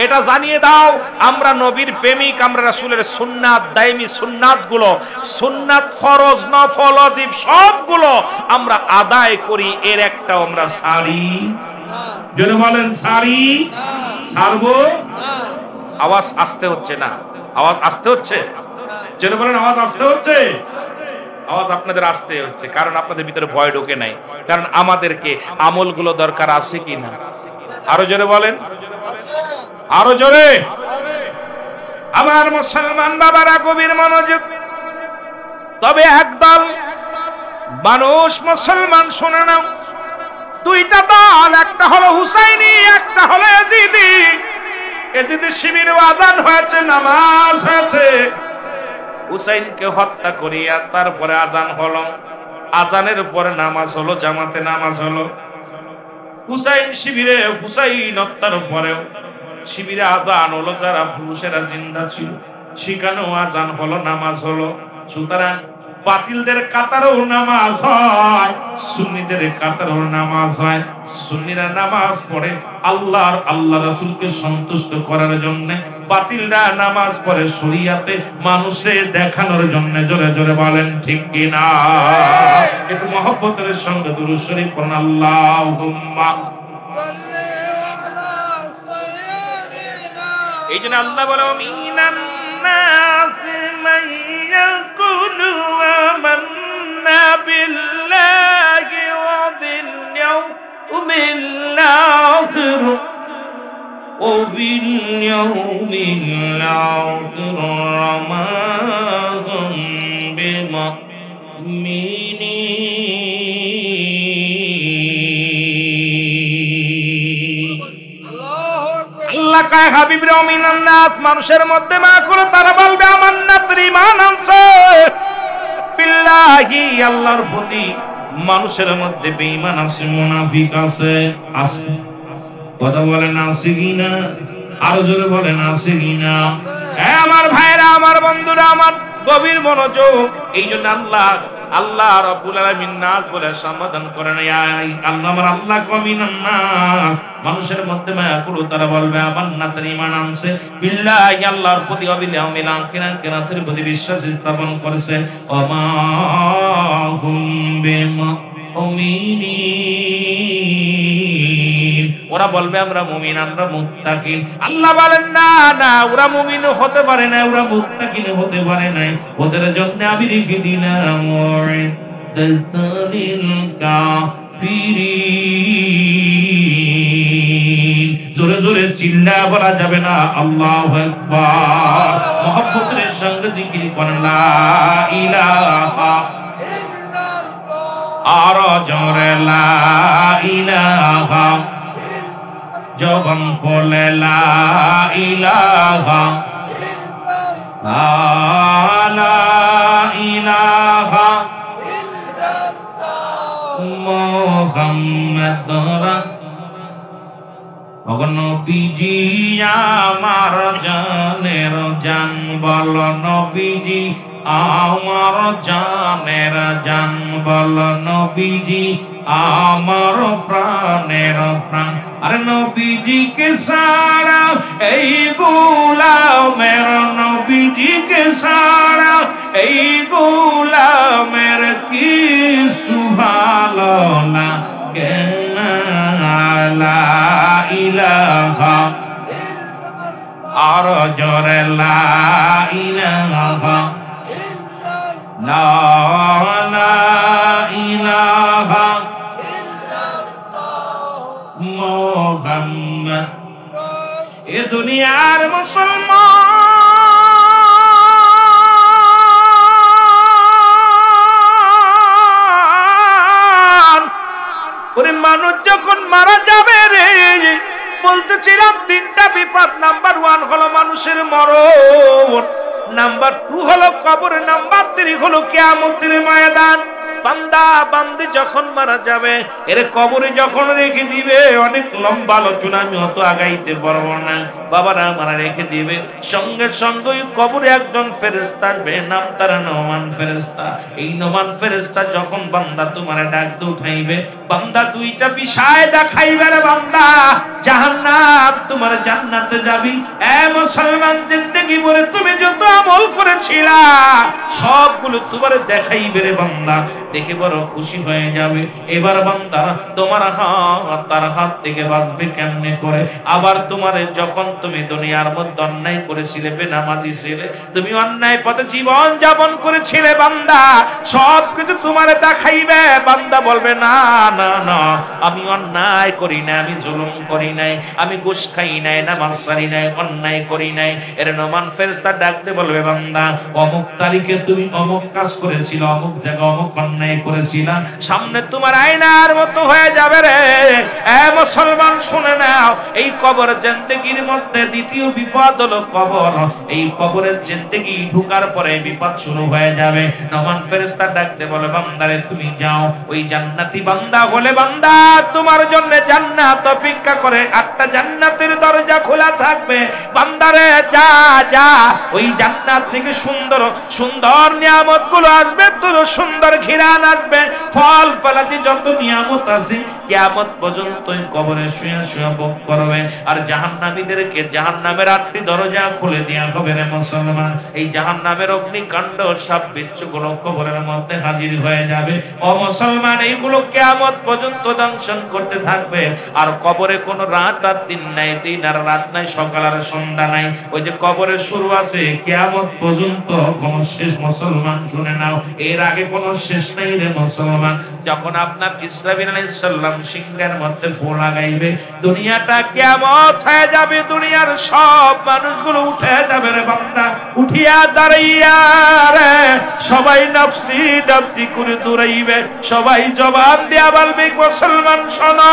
এটা জানিয়ে দাও আমরা নবীর প্রেমিক, আমরা রাসূলের সুন্নাত, দাইমি সুন্নাত গুলো, সুন্নাত ফরজ নফল ওয়াজিব সবগুলো আমরা আদায় করি, এর একটাও আমরা ছাড়ি না। যদি বলেন ছাড়ি, ছাড়বো। আওয়াজ আসতে হচ্ছে না? আওয়াজ আসতে হচ্ছে? যদি বলেন আওয়াজ আসতে হচ্ছে? আওয়াজ আপনাদের আসতে হচ্ছে, কারণ আপনাদের ভিতরে ভয় ঢোকে নাই। কারণ আমাদেরকে আমলগুলো দরকার আছে কি না? আরো জোরে বলেন, আরো জোরে। আমার মুসলমান বাবারা গভীর মনোযোগ। তবে একদল মানুষ মুসলমান শুনে নাও, দুইটা দল, একটা হলো হুসাইনি, একটা হলো ইয়াজিদি। ইয়াজিদি শিবিরে আযান হয়েছে, নামাজ হয়েছে, হুসাইনকে হত্যা করিয়া তারপরে আযান হলো, আযানের পরে নামাজ হলো, জামাতে নামাজ হলো। হুসাইন শিবিরে, হুসাইন হত্যার পরেও শিবিরে আযান হলো, যারা পুরুষেরা জিন্দা ছিল সেখানেও আযান হলো, নামাজ হলো। সুতরাং বাতিলদের কাতারেও নামাজ হয়, সুন্নিদের কাতারেও নামাজ হয়। সুন্নিরা নামাজ পড়ে আল্লাহ রাসূলকে সন্তুষ্ট করার জন্য, বাতিলরা নামাজ পড়ে শরিয়াতে মানুষে দেখানোর জন্য। জোরে জোরে বলেন ঠিক কিনা? একটু মহব্বতের সঙ্গে দুরূদ শরীফ পড়ুন। আল্লাহুম্মা সাল্লি আলা সাইয়্যিদিনা। এই জন্য আল্লাহ বলে মিনান নাসি মান ইয়াকুলু আমান্না বিল্লাহি ওয়া বিল ইয়াউমিল আখির ওয়া বিল ইয়াউমিল আখির ওয়া মা হুম বিমুমিনিন। আল্লাহ কয় হাবিবরে মিনান নাস, মানুষের মধ্যে মা করে তারা বলবে আমান্না, ঈমান আনছে বিল্লাহি, আল্লাহর প্রতি। মানুষের মধ্যে বেঈমান আছে, মুনাফিক আছে। আছে কথা বলেন আছে কিনা? আরো জোরে বলেন আছে কিনা? আমার ভাইরা, আমার বন্ধুরা, আমার গভীর মনোযোগ। এই জন্য আল্লাহ রাব্বুল আলামিন নাস বলে সমাধান করেন। আল্লাহ কমিনান নাস, মানুষের মধ্যে মায়া করো তারা বলবে আমান্না, তার ঈমান আনছে বিল্লাহি, আল্লাহর প্রতি, ওয়া বিল ইয়াউমিল আখির, কিয়ামতের প্রতি বিশ্বাস স্থাপন করেছে। ওয়া মা হুম বিমুমিনিন, ওরা বলবে আমরা মুমিন, আমরা মুত্তাকিন। আল্লাহ বলেন না না, ওরা মুমিন হতে পারে না, ওরা মুত্তাকিন হতে পারে না। ওদের জন্য আমি রেখে দিলাম ওয়াইদাতালিল কাফিরিন। জোরে জোরে চিল্লা বলা যাবে না, আল্লাহু আকবার। মুহাব্বতের সঙ্গে জিকির করেন লা ইলাহা ইল্লাল্লাহ, আর জোরে লা ইলাহা, জবান বলে লা ইলাহা লা ইলাহা মুহাম্মাদুর নবীজি আমার জানের জান, বল নবীজি আমার জানের জান, বল নবীজি আমার প্রাণের প্রাণ। আরে নবীজিকে সারা এই গোলামের, নবীজিকে সারা এই গোলামের কিছু ভালো লাগে না। লা ইলাহা, আর জোরে লা ইলাহা, লা ইলাহা মুহাম্মদ। এ দুনিয়ার মুসলমান মানুষের মরণ, নাম্বার 2 হলো কবর, নাম্বার 3 হলো কিয়ামতের ময়দান। বান্দা বান্দি যখন মারা যাবে, এর কবরে যখন রেখে দিবে, অনেক লম্বা আলোচনা, আমি অত আগাইতে পারবো না। বাবারা মারা রেখে দিবে, সঙ্গে সঙ্গে ওই কবরে একজন ফেরেশতা আসবে, নাম তার নোমান ফেরেশতা। এই নোমান ফেরেশতা যখন বান্দা তোমার ডাকতে উঠাইবে, বান্দা দুইটা বিষয় দেখাইবে রে বান্দা, জাহান্নাম তোমার জান্নাতে যাবি। এ মুসলমান, জিন্দেগি ভরে তুমি যত আমল করেছিলা সবগুলো তোমার দেখাইবে রে বান্দা, দেখে বড় খুশি হয়ে যাবে। এবার বান্দা তোমার হাত তার হাত থেকে বাঁচবে কেমনে করে? আবার তোমার যখন তুমি দুনিয়ার মধ্যে অন্যায় করেছিলে, বেনামাজি ছিলে, তুমি অন্যায় পথে জীবন যাপন করেছিলে, বান্দা সব কিছু তোমার দেখাইবে। বান্দা বলবে না না না, আমি অন্যায় করি না, আমি জুলুম করি নাই, আমি ঘুষ খাই নাই, নামাজ ছাড়ি নাই, অন্যায় করি নাই। এর নোমান ফেরেশতা ডাকতে বলবে, বান্দা অমুক তারিখে তুমি অমুক কাজ করেছিল, অমুক জায়গা অমুক অন্যায় করেছিলা, সামনে তোমার আয়নার মতো হয়ে যাবে রে। এ মুসলমান শুনে নাও, এই কবর জিন্দেগির মধ্যে দ্বিতীয় বিপদ হলো কবর। এই কবরের জিন্দেগি ঢুকার পরে বিপদ শুরু হয়ে যাবে। নোমান ফেরেশতা ডাকতে বলে, বান্দারে তুমি যাও, ওই জান্নাতি বান্দা হলে বান্দা তোমার জন্য জান্নাত অপেক্ষা করে, 8টা জান্নাতের দরজা খোলা থাকবে। বান্দারে যা যা, ওই জান্নাত থেকে সুন্দর সুন্দর নিয়ামত গুলো আসবে, তোর সুন্দর ঘিরান আসবে, ফল ফলাদি যত নিয়ামত আছে কিয়ামত পর্যন্ত কবরে শুয়ে শুয়ে ভোগ করবে। আর জাহান্নামীদেরকে জাহান্নামের 8টি দরজা খুলে দেয়া হবে রে মুসলমান। এই জাহান্নামের অগ্নিকাণ্ড সব বিচ্ছুগুলো কবরের মধ্যে হাজির হয়ে যাবে। ও মুসলমান, এইগুলো কিয়ামত পর্যন্ত দংশন করতে থাকবে। আর কবরে কোনো রাত আর দিন নাই, দিন আর রাত নাই, সকাল আর সন্ধ্যা নাই। ওই যে কবরের শুরু আছে, কিয়ামত পর্যন্ত কোনো শেষ মুসলমান শুনে নাও, এর আগে কোনো শেষ নাই রে মুসলমান। যখন আপনার ইসরাফিল আলাইহিস সালাম সিংহের মধ্যে ফু লাগাইবে, দুনিয়াটা কিয়ামত হয়ে যাবে, দুনিয়ার সব মানুষগুলো উঠে যাবে রে বান্দা, উঠিয়া দাঁড়াইয়া রে সবাই নফসি নফসি করে দৌড়াইবে, সবাই জবান দিয়া বলবে, মুসলমান শোনো,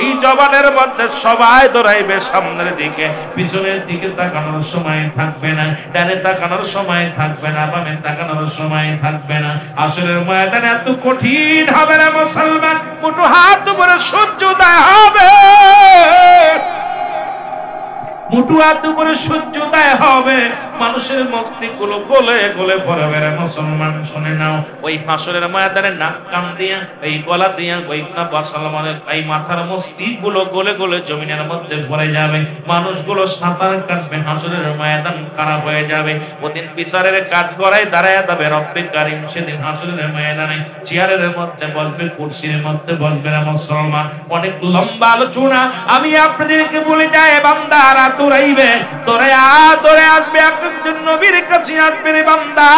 এই জবানের মধ্যে সবাই দৌড়াইবে সামনের দিকে, পিছনের দিকে তাকানোর সময় থাকবে না, ডানে তাকানোর সময় থাকবে না, বামে তাকানোর সময় থাকবে না। আসরের ময়দানে এত কঠিন হবে না মুসলমান, মুঠো হাত উপরে সূর্য উদয় হবে, মুঠো হাত উপরে সূর্য উদয় হবে, মানুষের মস্তিষ্ক গুলো গলে গলে পড়বে রে মুসলমান। শুনে নাও, ওই হাসরের ময়দানে নাক কান দিয়া, এই গলা দিয়া, ওই এই মাথার মস্তিষ্ক গুলো গলে গলে জমিনের মধ্যে পড়ে যাবে, মানুষগুলো সাঁতার কাটবে, হাসরের ময়দান খারাপ হয়ে যাবে। ওদিন বিচারের কাঠ গড়ায় দাঁড়ায় যাবে রব্বে কারীম, সেদিন হাসরের ময়দানে চেয়ারের মধ্যে বসবে, কুরসির মধ্যে বসবে না মুসলমান। অনেক লম্বা আলোচনা, আমি আপনাদেরকে বলে যাই, বান্দারা দৌড়াইবে, দৌড়ে আসবে, একজন নবীর কাছে আসবে রে বান্দা,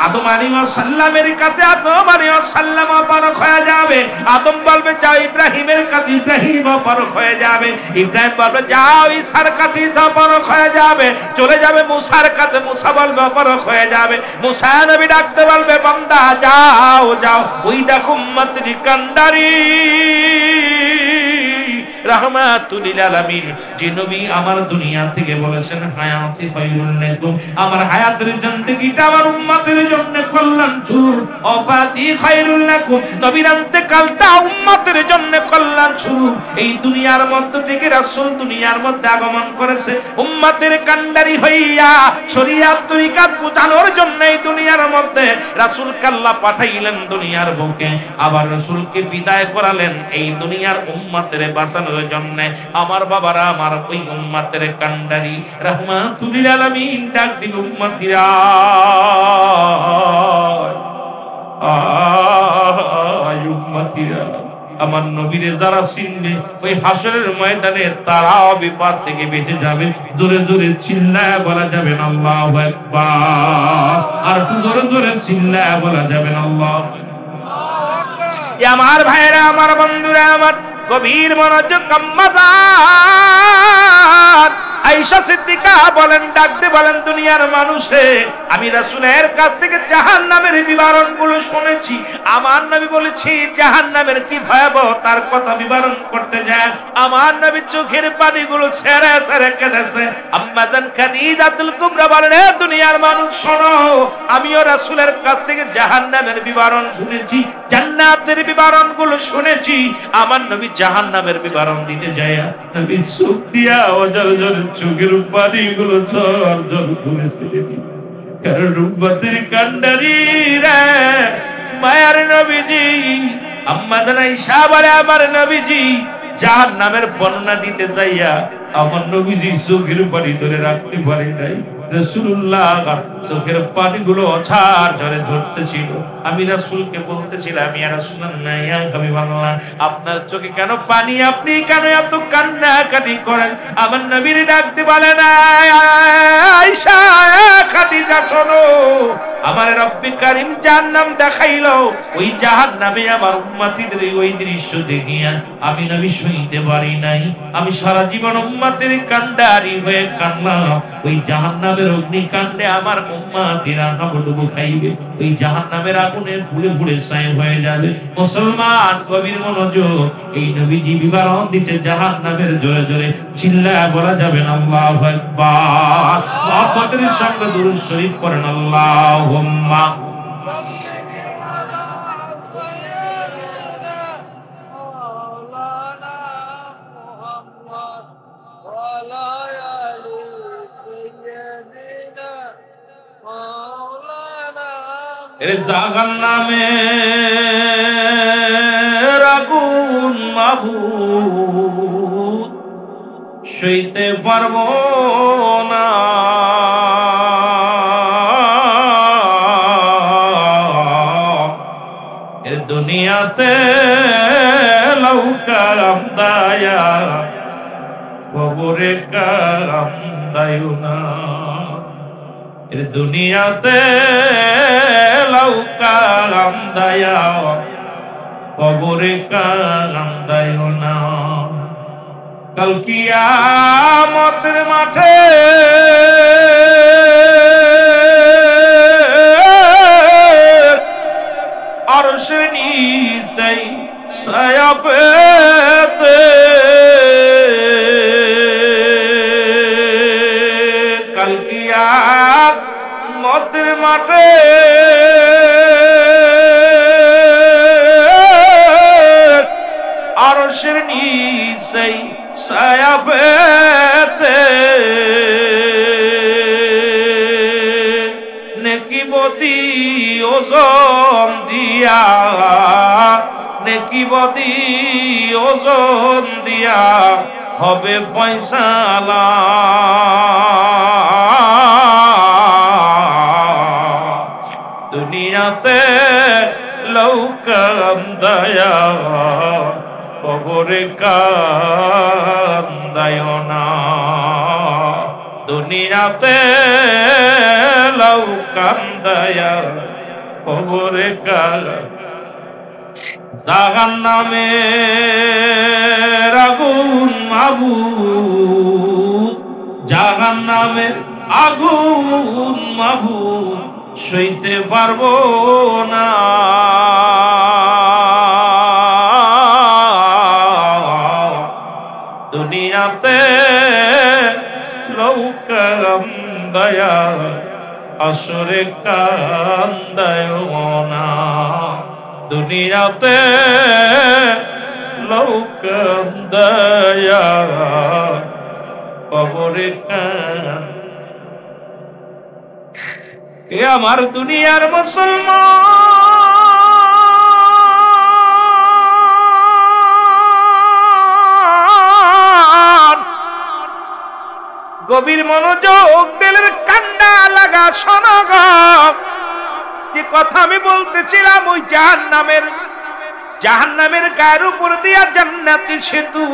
আদম আলাইহিস সালামের কাছে। আদম আলাইহিস সালাম পারক হয়ে যাবে, আদম বলবে যাও ইব্রাহিমের কাছে, ইব্রাহিম পারক হয়ে যাবে, ইব্রাহিম বলবে যাও ঈসার কাছে, ঈসা পারক হয়ে যাবে, চলে যাবে মুসার কাছে, মুসা বলবে পারক হয়ে যাবে, মুসা নবী ডাকতে বলবে, বান্দা যাও যাও, ওই দেখো উম্মতের কান্ডারি রাহমাতুল লিল আলামিন, যে নবী আমার দুনিয়া থেকে বলেছেন হায়াতি খায়রুল লাকুম, আমার হায়াতের জিন্দেগিটা আমার উম্মতের জন্য কল্যাণ শুরু, ওয়াফাতি খায়রুল লাকুম, নবীর ইন্তেকালটা উম্মতের জন্য কল্যাণ শুরু। এই দুনিয়ার মধ্যে থেকে রাসূল দুনিয়ার মধ্যে আগমন করেছে উম্মতের কান্ডারি হইয়া, শরীয়ত তরিকাত বোঝানোর জন্য এই দুনিয়ার মধ্যে রাসূলকে আল্লাহ পাঠাইলেন দুনিয়ার বুকে, আবার রাসূলকে বিদায় করালেন এই দুনিয়ার উম্মতের বাঁচানোর জন্য। আমার বাবারা, আমার ওই উম্মতের কান্ডারি রাহমাতুল লিল আলামিন ডাক দিল, উম্মতিরা উম্মতিরা, আমার নবীরে যারা চিনবে ওই হাসরের ময়দানে তারাও বিপদ থেকে বেঁচে যাবে। জোরে জোরে চিল্লায় বলা যাবে না আল্লাহু আকবার, আর জোরে জোরে চিল্লায় বলা যাবে না আল্লাহু আকবার। আমার ভাইরা, আমার বন্ধুরা, আমার গভীর মনোযোগ, আয়েশা সিদ্দিকা বলেন, ডাকতে বলেন, দুনিয়ার মানুষে আমি রাসূলের কাছ থেকে জাহান্নামের বিবরণগুলো শুনেছি। আমার নবী বলেছি জাহান্নামের কি ভয়াবহ তার কথা বিবরণ করতে যায় আমার নবী চোখের পানিগুলো ছেড়ে ছেড়ে কেঁদেছে। আম্মা জান খাদিজাতুল কুবরা বলেন, এ দুনিয়ার মানুষ শোনো, আমিও রাসূলের কাছ থেকে জাহান্নামের বিবরণ শুনেছি, জান্নাতের বিবরণগুলো শুনেছি। আমার নবী জাহান্নামের বিবরণ দিতে যায়, নবী চোখ দিয়া অজর জর চোখের পানিগুলো ঝর ঝর করেছে। কারণ উম্মতের কান্ডারি রে মায়ার নবীজি। আম্মা জান আয়েশা বলে, আমার নবীজি জাহান্নামের বর্ণনা দিতে যাইয়া আমার নবীজি চোখের পানি ধরে রাখতে পারে নাই। রাসূলুল্লাহ চোখের পানিগুলো অঝার ঝরে ঝরতেছিল। আমি রাসূলকে বলতেছিলাম, ইয়া রাসূলুল্লাহ, ইয়া হাবিবাল্লাহ, আপনার চোখে কেন পানি, আপনি কেন এত কান্নাকাটি করেন? আমার নবীর ডাকতে বলেন, আয়েশা খাদিজা শোনো, আমার রব্বি কারীম জাহান্নাম দেখাইলো, ওই জাহান্নামে আমার উম্মতিদের ওই দৃশ্য দেখিয়া আমি নবী সইতে পারি নাই। আমি সারা জীবন উম্মতের কান্ডারি হয়ে কান্নাম। ওই জাহান্নামের অগ্নিকাণ্ডে আমার উম্মতিরা হাবুডুবু খাইবে, ওই জাহান্নামের আগুনে পুড়ে পুড়ে ছাই হয়ে যাবে। মুসলমান কবির মনোযোগ, এই নবীজি বিবরণ দিচ্ছে জাহান্নামের। জোরে জোরে চিল্লায়া বলা যাবে না আল্লাহু আকবার। মুহাম্মাদের সঙ্গে দুরূদ শরীফ পড়েন, আল্লাহুম্মা জাহান্নামে আগুন মাবুদ সইতে পারবো না, এ দুনিয়াতে লৌকারাম দায়া, কবরে কারাম দায়ু না। এ দুনিয়াতে লৌকারাম দায়া, কবরে কারাম দায়ু না। কাল কিয়ামতের মাঠে আরশের নিচে ছায়া পেতে, কাল কিয়ামতের মাঠে আরশের নিচে ছায়া পেতে, নেকিবতী ওজন দিয়া, নেকিবতী ওজন দিয়া হবে ফয়সালা। দুনিয়াতে লৌকাম দয়া, কবরে কান্দায় না। দুনিয়াতে লৌকাম দয়া, কবরে জাহান্নামে আগুন মাবুদ, জাহান্নামে আগুন মাবুদ সইতে পারবো না। দুনিয়াতে লৌকাম দয়া, আসরে কান্দায় না। দুনিয়াতে লৌকাম দয়া, কবরে কান। এ আমার দুনিয়ার মুসলমান, গভীর মনোযোগ, দিলের কান্না লাগা শোনো গো। যে কথা আমি বলতেছিলাম, ওই জাহান্নামের গায়ের উপর দিয়া জান্নাতি সেতু,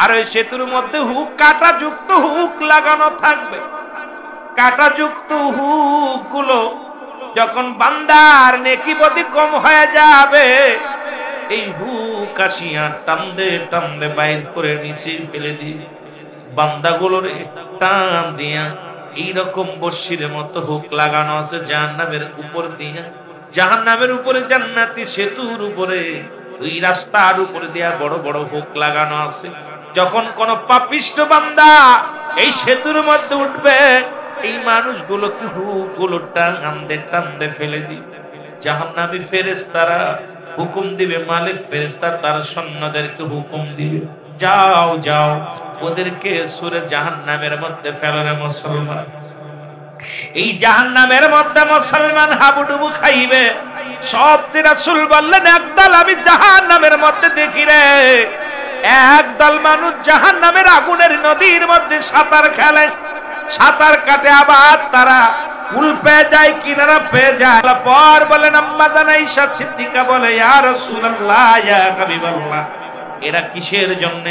আর ওই সেতুর মধ্যে হুক, কাটা যুক্ত হুক লাগানো থাকবে। কাটা যুক্ত হুক গুলো যখন বান্দার নেকিবতী কম হয়ে যাবে, এই হুক আসিয়া টানদে টানদে বাইর করে নিচে ফেলে দিবে। বান্দাগুলোর টান দিয়া এইরকম বর্ষির মতো হুক লাগানো আছে জাহান্নামের উপর দিয়া, জাহান্নামের উপরে জান্নাতি সেতুর উপরে ওই রাস্তার উপরে দিয়া বড় বড় হুক লাগানো আছে। যখন কোন পাপিষ্ট বান্দা এই সেতুর মধ্যে উঠবে, এই মানুষগুলোকে হুকগুলো টানতে টানতে ফেলে দিবে। জাহান্নামী ফেরেশতারা হুকুম দিবে, মালিক ফেরেশতা তার সৈন্যদেরকে হুকুম দিবে, যাও যাও ওদেরকে সুরে জাহান্নামের মধ্যে ফেলো রে মুসলমান। এই জাহান্নামের মধ্যে মুসলমান হাবুডুবু খাইবে। সবচেয়ে রাসূল বললেন, একদল আমি জাহান্নামের মধ্যে দেখি রে, একদল মানুষ জাহান্নামের আগুনের নদীর মধ্যে সাঁতার খেলে, সাঁতার কাটে, আবার তারা কুল পেয়ে যায়, কিনারা পেয়ে যায়। পর বলেন আম্মা জান আয়েশা সিদ্দিকা বলে, ইয়া রাসূলুল্লাহ, ইয়া হাবিবাল্লাহ, এরা কিসের জন্য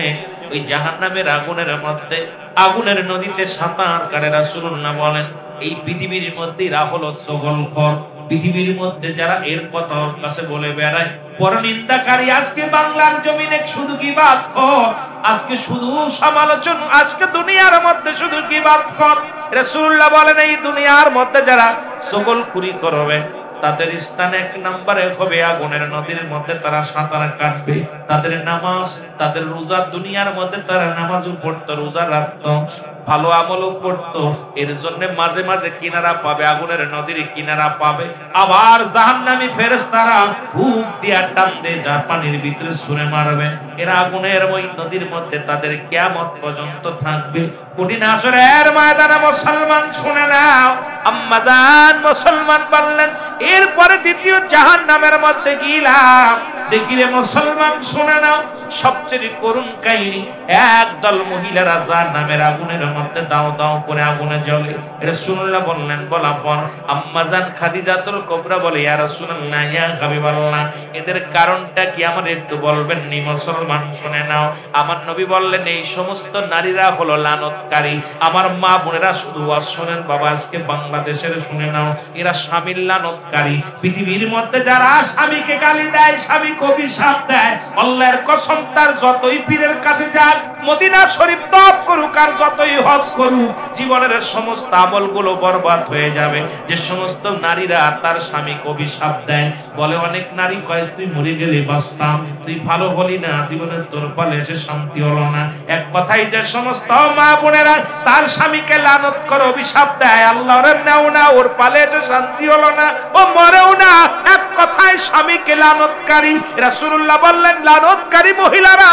ওই জাহান্নামের আগুনের মধ্যে, আগুনের নদীতে সাঁতার কাটে? রাসূলুল্লাহ বলেন, এই পৃথিবীর মধ্যে এরা হলো চগলখোর, পৃথিবীর মধ্যে যারা এর কথা কাছে বলে বেড়ায়, পরনিন্দাকারী। আজকে বাংলার জমিনে শুধু গীবাত কর, আজকে শুধু সমালোচনা, আজকে দুনিয়ার মধ্যে শুধু গীবাত কর। রাসূলুল্লাহ বলেন, এই দুনিয়ার মধ্যে যারা চগলখুরি করবে তাদের স্থান এক নম্বরে হবে আগুনের নদীর মধ্যে, তারা সাঁতার কাটবে। তাদের নামাজ, তাদের রোজা, দুনিয়ার মধ্যে তারা নামাজও পড়তো, রোজা রাখতো, ভালো আমলও করতো, এর জন্য মাঝে মাঝে কিনারা পাবে, আগুনের নদীর কিনারা পাবে। আবার জাহান্নামী ফেরেশতারা হুক দিয়া টানতে যা পানির ভিতরে ছুঁড়ে মারবে, এরা আগুনের ওই নদীর মধ্যে তাদের কিয়ামত পর্যন্ত থাকবে। কঠিন হাসরের ময়দানে মুসলমান শুনে নাও, আম্মা জান মুসলমান বললেন, এরপরে দ্বিতীয় জাহান্নামের মধ্যে গেলাম, দেখিলে মুসলমান শুনে নাও, সবচেয়ে করুণ কাহিনী, একদল মহিলারা জাহান্নামের আগুনের মধ্যে দাও দাও করে আগুনে জ্বলে। রাসূলুল্লাহ বললেন, বলা পর আম্মা জান খাদিজাতুল কুবরা বলে, ইয়া রাসূলুল্লাহ, ইয়া হাবিবাল্লাহ, এদের কারণটা কি আমার একটু বলবেন নি? মুসলমান শুনে নাও। আমার নবী বললেন, এই সমস্ত নারীরা হলো লানতকারী। আমার মা বোনেরা শুধু শোনেন বাবা, আজকে বাংলাদেশের শুনে নাও, এরা স্বামীর লানতকারী। পৃথিবীর মধ্যে যারা স্বামীকে গালি দেয়, স্বামীকে অভিশাপ দেয়, আল্লাহর কসম, তার যতই পীরের কাছে যাক, মদিনা শরীফ তওয়াফ করুক, আর যতই হজ করুক, জীবনের সমস্ত আমলগুলো বরবাদ হয়ে যাবে। যে সমস্ত নারীরা তার স্বামীকে অভিশাপ দেয়, বলে অনেক নারী কয়, তুই মরে গেলে বাঁচতাম, তুই ভালো হলি না, জীবনের তোর পালে এসে শান্তি হলো না। এক কথাই যে সমস্ত মা বোনেরা তার স্বামীকে লানত করে অভিশাপ দেয়, আল্লাহর নাও না, ওর পালে এসে শান্তি হলো না, ও মরেও না, এক কথায় স্বামীকে লানতকারী। রাসূলুল্লাহ বললেন, লানতকারী মহিলারা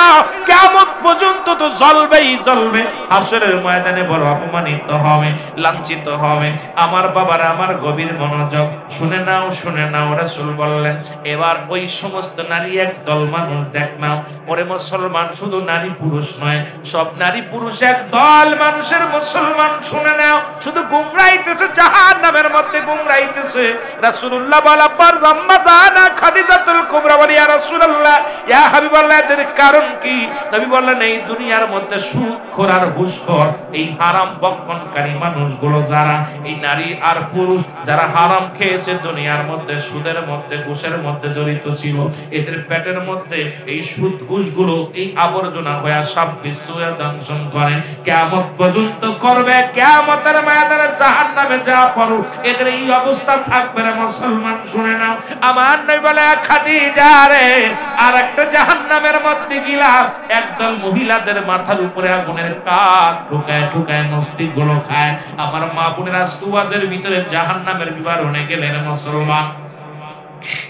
কিয়ামত পর্যন্ত তো জ্বলবেই জ্বলবে, হাসরের ময়দানে বড় অপমানিত হবে, লাঞ্ছিত হবে। আমার বাবারা, আমার গভীর মনোযোগ, শুনে নাও, শুনে নাও। রাসূল বললেন, এবার ওই সমস্ত নারী একদল মানুষ দেখলাম, ওরে মুসলমান, শুধু নারী পুরুষ নয়, সব নারী পুরুষ একদল মানুষের, মুসলমান শুনে নাও, শুধু গুমরাইতেছে, জাহান্নামের মধ্যে গুমরাইতেছে। রাসূলুল্লাহ বলা পর আম্মা জান খাদিজাতুল কুবরা বলি, ইয়া রাসূলুল্লাহ, ইয়া হাবিবাল্লাহ, এদের কারণ কি? নবী বললেন, এই দুনিয়ার মধ্যে সুদখোর আর ঘুষখোর, এই হারাম বক্ষণকারী মানুষগুলো যারা, এই নারী আর পুরুষ যারা হারাম খেয়েছে, দুনিয়ার মধ্যে সুদের মধ্যে, ঘুষের মধ্যে জড়িত ছিল, এদের পেটের মধ্যে এই সুদ ঘুষগুলো এই আবর্জনা হয়ে সব বিশ্বয়ে দংশন করে, কিয়ামত পর্যন্ত করবে। কিয়ামতের ময়দানে জাহান্নামে যা পড়ো, এদের এই অবস্থা থাকবে না। মুসলমান শুনে নাও, আমার নবী বলে, খাদিজা রে, আর একটা জাহান্নামের মধ্যে গেলাম, একদল মহিলাদের মাথার উপরে আগুনের কাঠ ঢুকায় ঢুকায় মস্তিষ্ক গুলো খায়। আমার মা বোনেরা সুওয়াজের ভিতরে জাহান্নামের বিবরণে গেলেন। মুসলমান,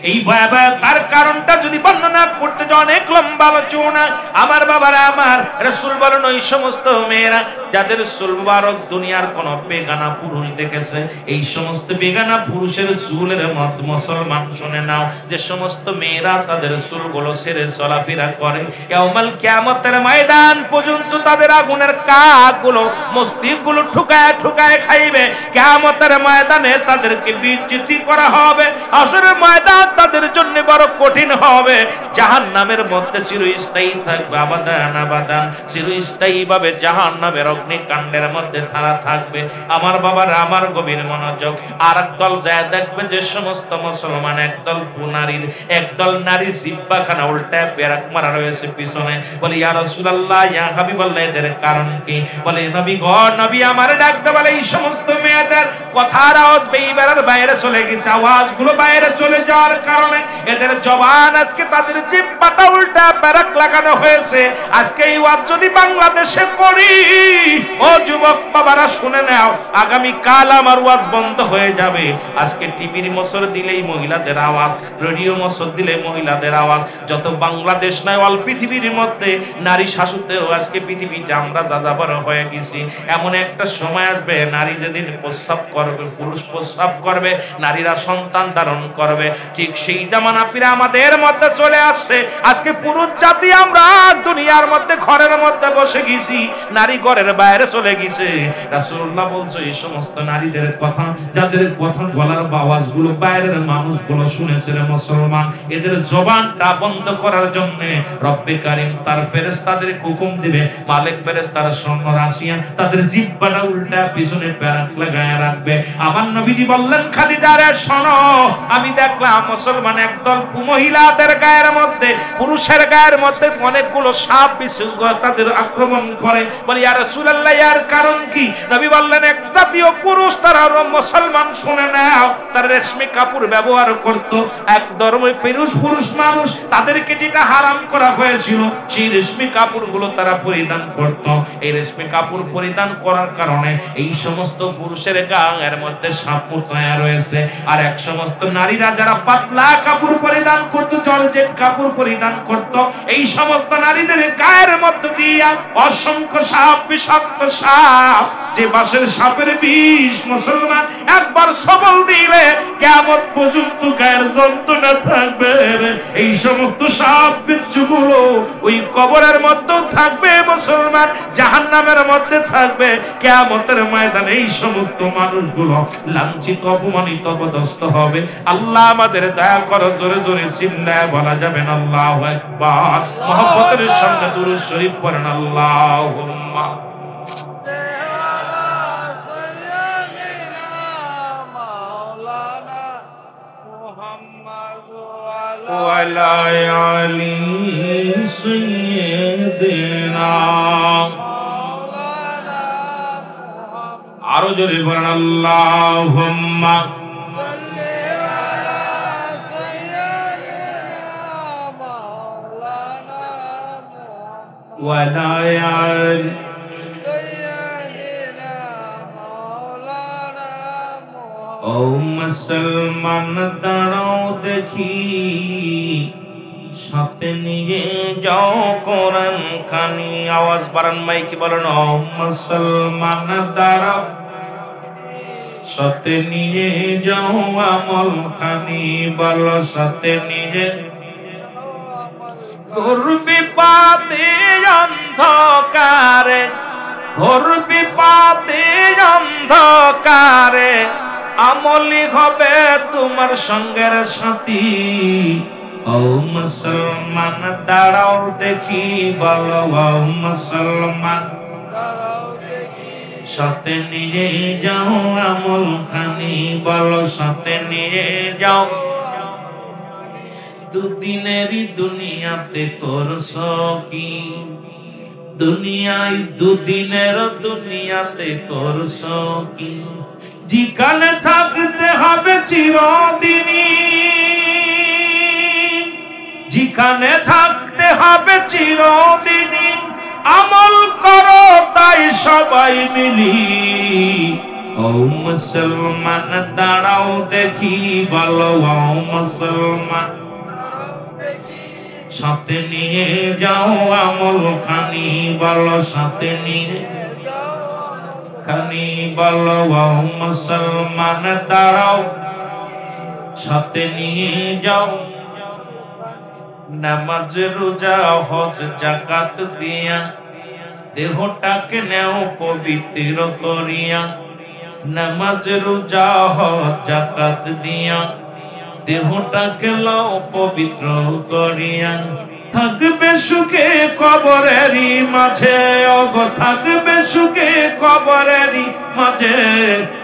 এই ভয়াবহ তার কারণটা যদি বর্ণনা করতে যাও অনেক লম্বা আলোচনা। আমার বাবারা, আমার রাসূল বলেন, ওই সমস্ত মেয়েরা যাদের চুল মুবারক দুনিয়ার কোন বেগানা পুরুষ দেখেছে, এই সমস্ত বেগানা পুরুষের চুলের মত, মুসলমান শুনে নাও, যে সমস্ত মেয়েরা তাদের চুলগুলো ছেড়ে চলাফেরা করে, ইয়াউমাল কিয়ামতের ময়দান পর্যন্ত তাদের আগুনের কাঠগুলো, মস্তিষ্কগুলো ঠুকায় ঠুকায় খাইবে। কিয়ামতের ময়দানে তাদেরকে বিচ্যুতি করা হবে। হাসরের ময়দানে ময়দান তাদের জন্য বড় কঠিন হবে, জাহান্নামের মধ্যে চিরস্থায়ী থাকবে, আবাদান আবাদান চিরস্থায়ী ভাবে জাহান্নামের অগ্নিকাণ্ডের মধ্যে তারা থাকবে। আমার বাবারা, আমার গভীর মনোযোগ। আর একদল যায় দেখবে যে সমস্ত মুসলমান, একদল একদল নারী জিহ্বাখানা উল্টায় বেরাক মারা রয়েছে পিছনে। বলে ইয়া রাসূলুল্লাহ, ইয়া হাবিবাল্লাহ, এদের কারণ কি? বলে নবী গো, নবী আমার ডাকতে বলে এই সমস্ত মেয়েদের কথার আওয়াজ বেইবারের বাইরে চলে গেছে, আওয়াজগুলো বাইরে চলে যাওয়ার কারণে এদের জবান আজকে তাদের জিহ্বাটা উল্টা বেরাক লাগানো হয়েছে। আজকে এই ওয়াজ যদি বাংলাদেশে করি, ও যুবক বাবারা শুনে নাও, আগামী কাল আমার ওয়াজ বন্ধ হয়ে যাবে। আজকে টিভির মোচর দিলেই মহিলাদের আওয়াজ, রেডিও মোচর দিলে মহিলাদের আওয়াজ। যত বাংলাদেশ নয়, অল পৃথিবীর মধ্যে নারী শাসিতেও আজকে পৃথিবীতে আমরা যাযাবর হয়ে গেছি। এমন একটা সময় আসবে, নারী যেদিন প্রস্রাব করবে, পুরুষ প্রস্রাব করবে, নারীরা সন্তান ধারণ করবে। ঠিক সেই জামানা ফিরে আমাদের মধ্যে চলে আসছে। আজকে পুরুষ জাতি আমরা দুনিয়ার মধ্যে ঘরের মধ্যে বসে গেছি, নারী ঘরের বাইরে চলে গেছে। রাসূলুল্লাহ বলছে এই সমস্ত নারীদের কথা, যাদের কথা বলার আওয়াজগুলো বাইরের মানুষগুলো শুনেছে রে মুসলমান, এদের জবানটা বন্ধ করার জন্য রব্বে কারীম তার ফেরেশতাদের হুকুম দিবে। মালিক ফেরেশতার সৈন্য আসিয়া তাদের জিহ্বাটা উল্টা পিছনে প্যারাক লাগায় রাখবে। আমার নবীজি বললেন, খাদিজা রে শোনো, আমি দেখলাম মুসলমান একদল মহিলাদের গায়ের মধ্যে, পুরুষের গায়ের মধ্যে অনেকগুলো সাপ বিশেষ তাদের আক্রমণ করে। বলি ইয়া রাসূলুল্লাহ, এর কারণ কি? নবী বললেন, এক জাতীয় পুরুষ, তারা মুসলমান শুনে নাও, তার রেশমি কাপড় ব্যবহার করত। এক ধর্মে পুরুষ মানুষ, তাদেরকে যেটা হারাম করা হয়েছিল সেই রেশমি কাপড়গুলো তারা পরিধান করত। এই রেশমি কাপড় পরিধান করার কারণে এই সমস্ত পুরুষের গায়ের মধ্যে সাপ মোছায়া রয়েছে। আর এক সমস্ত নারীরা যারা পাতলা কাপড় পরিধান করত, জর্জেট কাপড় পরিধান করত, এই সমস্ত নারীদের গায়ের মধ্যে দিয়া অসংখ্য সাপ, বিষাক্ত সাপ, যে বাঁশের সাপের বিষ মুসলমান একবার সবল দিলে কিয়ামত পর্যন্ত গায়ের যন্ত্রণা থাকবে। এই সমস্ত সাপ বিচ্ছুগুলো ওই কবরের মধ্যেও থাকবে মুসলমান, জাহান্নামের মধ্যে থাকবে। কিয়ামতের ময়দানে এই সমস্ত মানুষগুলো লাঞ্ছিত, অপমানিত, অপদস্থ হবে। আল্লাহ আমাদের দয়া করো, জোরে জোরে চিল্লায় বলা যাবে না আল্লাহু আকবার। মুহাব্বতের সঙ্গে দুরূদ শরীফ পড়েন, আল্লাহুম্মা ওয়ালা আলি সাইয়্যিদিনা। আরো জোরে বলেন, আল্লাহুম্মা ওয়ালা আলি ও মুসলমান দাঁড়াও দেখি, সাথে নিয়ে যাও কোরআন খানি। আওয়াজ বাড়ান মাইকে, বলেন ও মুসলমান দাঁড়াও, সাথে নিয়ে যাও আমল খানি। বলো সাথে নিয়ে। ঘোর বিপদে অন্ধকারে, ঘোর বিপদে অন্ধকারে আমলি হবে তোমার সঙ্গের সাথী। ও মুসলমান দাঁড়াও দেখি, বলো ও মুসলমান সাথে নিয়ে যাও আমল খানি। বলো সাথে নিয়ে যাও। দুদিনেরই দুনিয়াতে করছো কি? দুনিয়ায় দুদিনের দুনিয়াতে করছো কি? যেখানে থাকতে হবে চিরদিনই, যেখানে থাকতে হবে চিরদিনই, আমল করো তাই সবাই মিলি। ও মুসলমান দাঁড়াও দেখি, বলো ও মুসলমান সাথে নিয়ে যাও আমল খানি। বলো সাথে নিয়ে খানি। বলো ও মুসলমান দাঁড়াও, সাথে নিয়ে যাও। নামাজ রোজা হজ যাকাত দিয়া দেহটাকে নেও পবিত্র করিয়া। নামাজ রোজা হজ যাকাত দিয়া দেহটাকে লও পবিত্র করিয়া, থাকবে সুখে কবরেরই মাঝে, ওগো থাকবে সুখে কবরেরই মাঝে,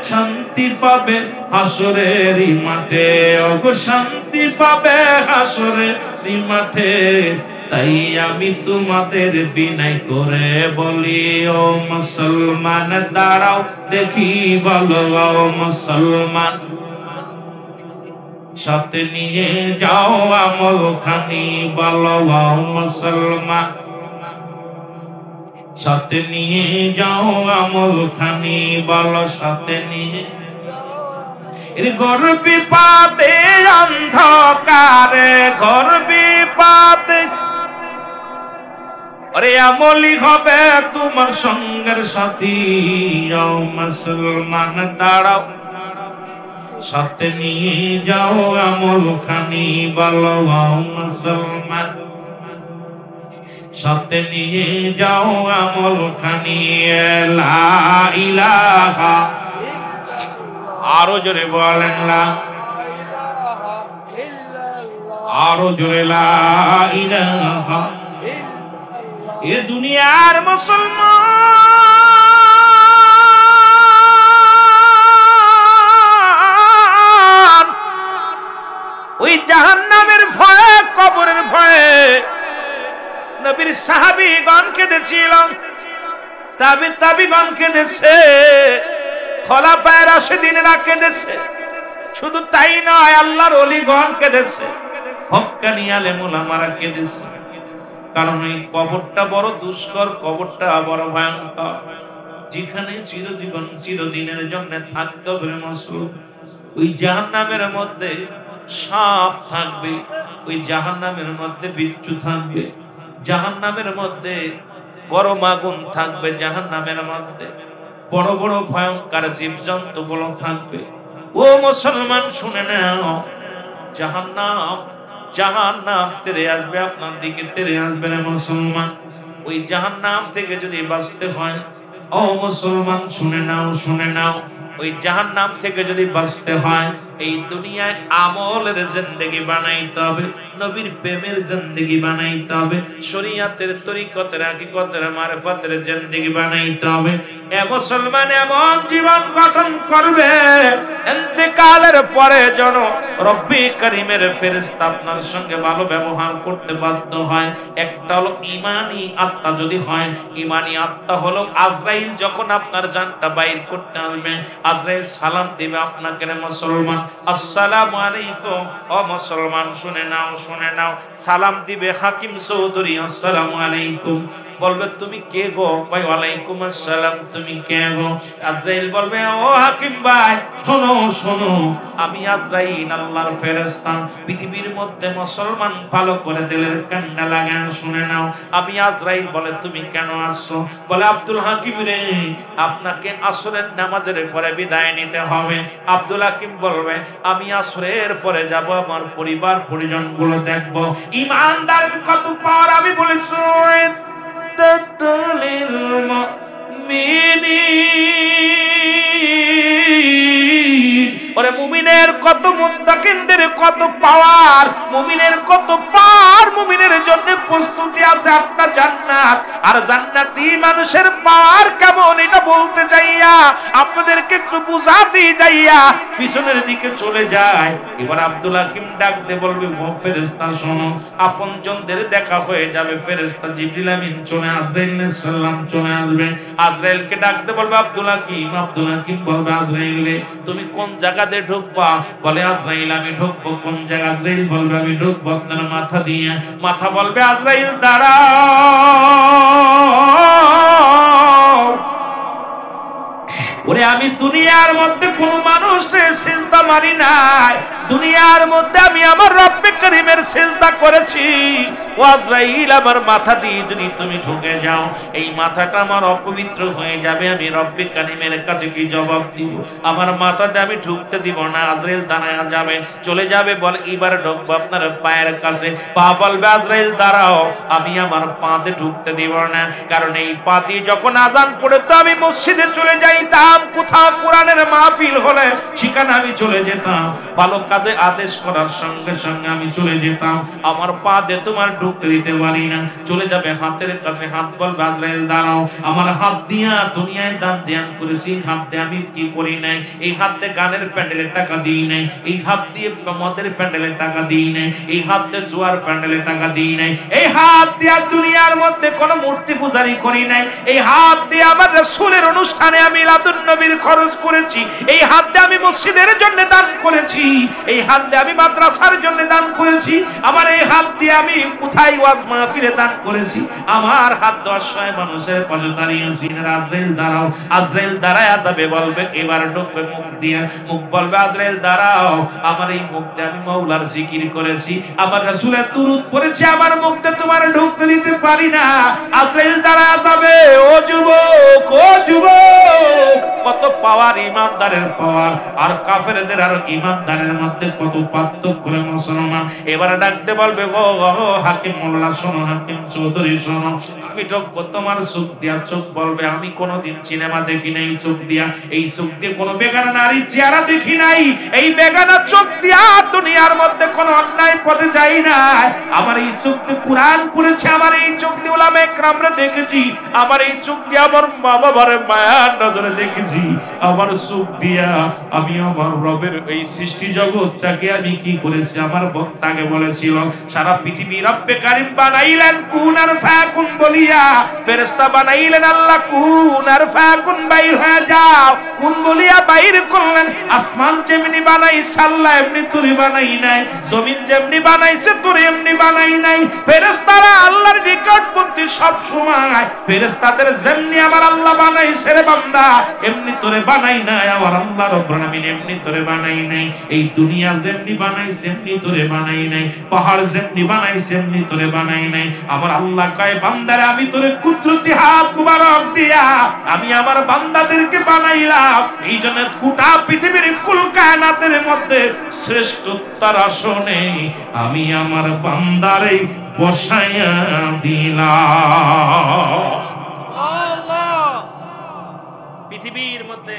শান্তি পাবে হাসরেরই মাঠে, ওগো শান্তি পাবে হাসরেরই মাঠে। তাই আমি তোমাদের বিনয় করে বলি, ও মুসলমান দাঁড়াও দেখি বলো, ও মুসলমান সাথে নিয়ে যাও আমল খানি বলো, ও মুসলমান সাথে নিয়ে যাও আমল খানি বলো, সাথে নিয়ে ঘর বিপাতে অন্ধকারে, ঘর বিপাতে আরে আমলি হবে তোমার সঙ্গের সাথী, ও মুসলমান দাঁড়াও সাথে নিয়ে যাও আমল খানি বলো, ও মুসলমান সাথে নিয়ে যাও আমল খানি। লা ইলাহা, আরো জোরে বলেন লা, আরো জোরে লা ইলাহা। এ দুনিয়ার মুসলমান ওই জাহান্নামের ভয়ে, কবরের ভয়ে নবীর সাহাবীগণ কেঁদেছিল, তাবিগণ কেঁদেছে, খোলাফায়ে রাশিদিনরা কেঁদেছে। শুধু তাই নয়, আল্লাহর ওলিগণ কেঁদেছে, হক্কানি আলেম ওলামারা কেঁদেছে। কারণ এই কবরটা বড় দুষ্কর, কবরটা বড় ভয়ঙ্কর, যেখানে চিরজীবন চিরদিনের জন্য থাকতে হবে মুসলমান। ওই জাহান্নামের মধ্যে সাপ থাকবে, ওই জাহান্নামের মধ্যে বিচ্ছু থাকবে, জাহান্নামের মধ্যে গরম আগুন থাকবে, জাহান্নামের মধ্যে বড় বড় ভয়ঙ্কর জীবজন্তু গুলো থাকবে। ও মুসলমান শুনে নাও, জাহান্নাম জাহান্নাম তেরে আসবে, আপনার দিকে তেরে আসবে রে মুসলমান। ওই জাহান্নাম থেকে যদি বাঁচতে হয়, ও মুসলমান শুনে নাও, শুনে নাও, ওই জাহান্নাম থেকে যদি বাঁচতে হয়, এই দুনিয়ায় আমলের জিন্দেগি বানাইতে হবে, নবীর প্রেমের জিন্দেগি বানাইতে হবে, শরীয়তের তরিকতের হাকিকতের মারিফতের জিন্দেগি বানাইতে হবে। এ মুসলমান এমন জীবন গঠন করবে, ইন্তেকালের পরে যেন রব্বি করিমের ফেরেশতা আপনার সঙ্গে ভালো ব্যবহার করতে বাধ্য হয়। একটা হলো ঈমানি আত্মা যদি হয়, ঈমানি আত্মা হলো আজরাইল যখন আপনার জানটা বাইর করতে আসবে, আজরাইল সালাম দিবে আপনাকে, রে মুসলমান আসসালামু আলাইকুম। ও মুসলমান শুনে নাও, শুনে নাও, সালাম দিবে হাকিম চৌধুরী, আসসালামু আলাইকুম। বলবে তুমি কে গো? ভাই ওয়ালাইকুম আসসালাম, তুমি কে গো? আজরাইল বলবে ও হাকিম ভাই শোনো শোনো, আমি আজরাইল আল্লাহর ফেরেশতা। পৃথিবীর মধ্যে মুসলমান ভালো করে দিলের কান্না লাগান, শুনে নাও, আমি আজরাইল। বলে তুমি কেন আসছো? বলে আব্দুল হাকিম রে, আপনাকে আসরের নামাজের পরে বিদায় নিতে হবে। আব্দুল হাকিম বলবে আমি আসরের পরে যাব, আমার পরিবার পরিজন গুলো দেখবো। ইমানদারের কত পাওয়ার আমি বলেছি। ওরে মুমিনের কত, মুত্তাকিনদের কত পাওয়ার, মুমিনের কত পাওয়ার, মুমিনের জন্য প্রস্তুতি আছে আপনার জান্নাত। আর জান্নাতি মানুষের পাওয়ার কেমন এটা বলতে যাইয়া, আপনাদেরকে একটু বুঝাতে যাইয়া পিছনের দিকে চলে যায়। এবার আব্দুল হাকিম ডাক দে বলবে ও ফেরেশতা শোনো, আপনজনদের দেখা হয়ে যাবে। ফেরেশতা জিবরিল আমিন চলে আজরাইল আলাইহিস সালাম চলে আসবে। আজরাইলকে ডাক দে বলবে আব্দুল হাকিম। আব্দুল হাকিম বলবে আজরাইল রে তুমি কোন জায়গাতে ঢুকবা? বলে আজরাইল আমি ঢুকবো কোন জায়গা? আজরাইল বলবে আমি ঢুকবো আপনার মাথা দিয়ে। মাথা বলবে আজরাইল দাঁড়াও। ওরে আমি দুনিয়ার মধ্যে কোন মানুষের সিজদা মারি নাই, দুনিয়ার মধ্যে আমি আমার রব্বে করিমের সিজদা করেছি। ও আজরাইল আমার মাথা দিয়ে যদি তুমি ঢুকে যাও, এই মাথাটা আমার অপবিত্র হয়ে যাবে, আমি রব্বে করিমের কাছে কি জবাব দিব? আমার মাথাতে আমি ঢুকতে দিব না। আজরাইল দাঁড়ায় যাবে, চলে যাবে। বলে এবার ঢুকবো আপনার পায়ের কাছে। পা বলবে আজরাইল দাঁড়াও, আমি আমার পাতে ঢুকতে দিব না, কারণ এই পা দিয়ে যখন আযান পড়ে তো আমি মসজিদে চলে যাইতাম, কোথাও কোরআনের মাহফিল হলে সেখানে আমি চলে যেতাম, ভালো কাজে আদেশ আদেশ করার সঙ্গে সঙ্গে আমি চলে যেতাম, আমার পা দিয়ে তোমার ঢুকতে দিতে পারি না। চলে যাবে হাতের কাছে, হাত বলবে আজরাইল দাঁড়াও, আমার হাত দিয়া দুনিয়ায় দান ধ্যান করেছি, হাত দিয়ে আমি কি করি নাই, এই হাত দিয়ে গানের প্যান্ডেলের টাকা দিই নাই, এই হাত দিয়ে মদের প্যান্ডেলের টাকা দিই নাই, এই হাত দিয়ে জুয়ার প্যান্ডেলের টাকা দিই নাই, এই হাত দিয়ে দুনিয়ার মধ্যে কোনো মূর্তি পূজারি করি নাই, এই হাত দিয়ে আমার রাসূলের অনুষ্ঠানে আমি মিলাদুন নবীর খরচ করেছি, এই হাত দিয়ে আমি মসজিদের জন্য দান করেছি, এই হাত দিয়ে আমি মাদ্রাসার জন্য দান করেছি, আমার এই হাত দিয়ে আমি কোথায় ওয়াজ মাহফিলে দান করেছি, আমার হাত দশায় মানুষের পাশে দাঁড়িয়েছি। আজরাইল দাঁড়াও, আজরাইল দাঁড়ায় তবে বলবে, এবার ঢুকবে মুখ দিয়ে, মুখ বলবে আজরাইল দাঁড়াও, আমার এই মুখ দিয়ে আমি মাওলার জিকির করেছি, আমার রাসূলের দুরূদ পড়েছি, আমার মুখ দিয়ে তোমার ঢুকতে দিতে পারি না। আজরাইল দাঁড়ায় তবে, ও যুবক, ও যুবক, কত পাওয়ার ইমানদারের পাওয়ার আর কাফেরদের আর ইমানদারের মধ্যে কত পার্থক্য রে মুসলমান। এবারে ডাকতে বলবে, ও হাকিম মোল্লা শোনো, হাকিম চৌধুরী শোনো, আমি ঢুকবো তোমার চোখ দিয়া। চোখ বলবে, আমি কোনোদিন সিনেমা দেখি নাই চোখ দিয়া, এই চোখ দিয়ে কোনো বেগানা নারীর চেহারা দেখি নাই, এই বেগানা চোখ দিয়া দুনিয়ার মধ্যে কোনো অন্যায় পথে যাই না, আমার এই চোখ দিয়ে কুরআন পড়েছে, আমার এই চোখ দিয়ে উলামায়ে কেরামরে দেখেছি, আমার এই চোখ দিয়ে আমার মা বাবারে মায়ার নজরে দেখেছি, আমার চোখ দিয়া আমি আমার রবের এই সৃষ্টি জগৎটাকে আমি কি করেছি। আমার বক্তাকে বলেছিল, সারা পৃথিবী রব্বে কারীম বানাইলেন কুন আর ফাকুন বলিয়া, ফেরেশতা বানাইলেন আল্লাহ কুন আর ফাকুন বাইর হয়ে যাও কুন বলিয়া বাইর করলেন। আসমান যেমনি বানাইছে আল্লাহ এমনি তুরি বানাই নাই, জমিন যেমনি বানাইছে তুরি এমনি বানাই নাই। ফেরেশতারা আল্লাহর নিকটবর্তী সব সময়, ফেরেশতাদের যেমনি আমার আল্লাহ বানাইছে রে বান্দা এমনি তোরে বানাই নাই, আমার আল্লাহ রব্বুল আলামিন এমনি তোরে বানাই নাই। এই দুনিয়া যেমনি বানাইছে এমনি তোরে বানাই নাই, পাহাড় যেমনি বানাইছে এমনি তোরে বানাই নাই। আমার আল্লাহ কয়, বান্দারে আমি তোরে কুদরতি হাত মুবারক দিয়া আমি আমার বান্দাদেরকে বানাইলাম, এই জন্য গোটা পৃথিবীর কুল কায়নাতের মধ্যে শ্রেষ্ঠতার আসনে আমি আমার বান্দারে বসাইয়া দিলাম। পৃথিবীর মধ্যে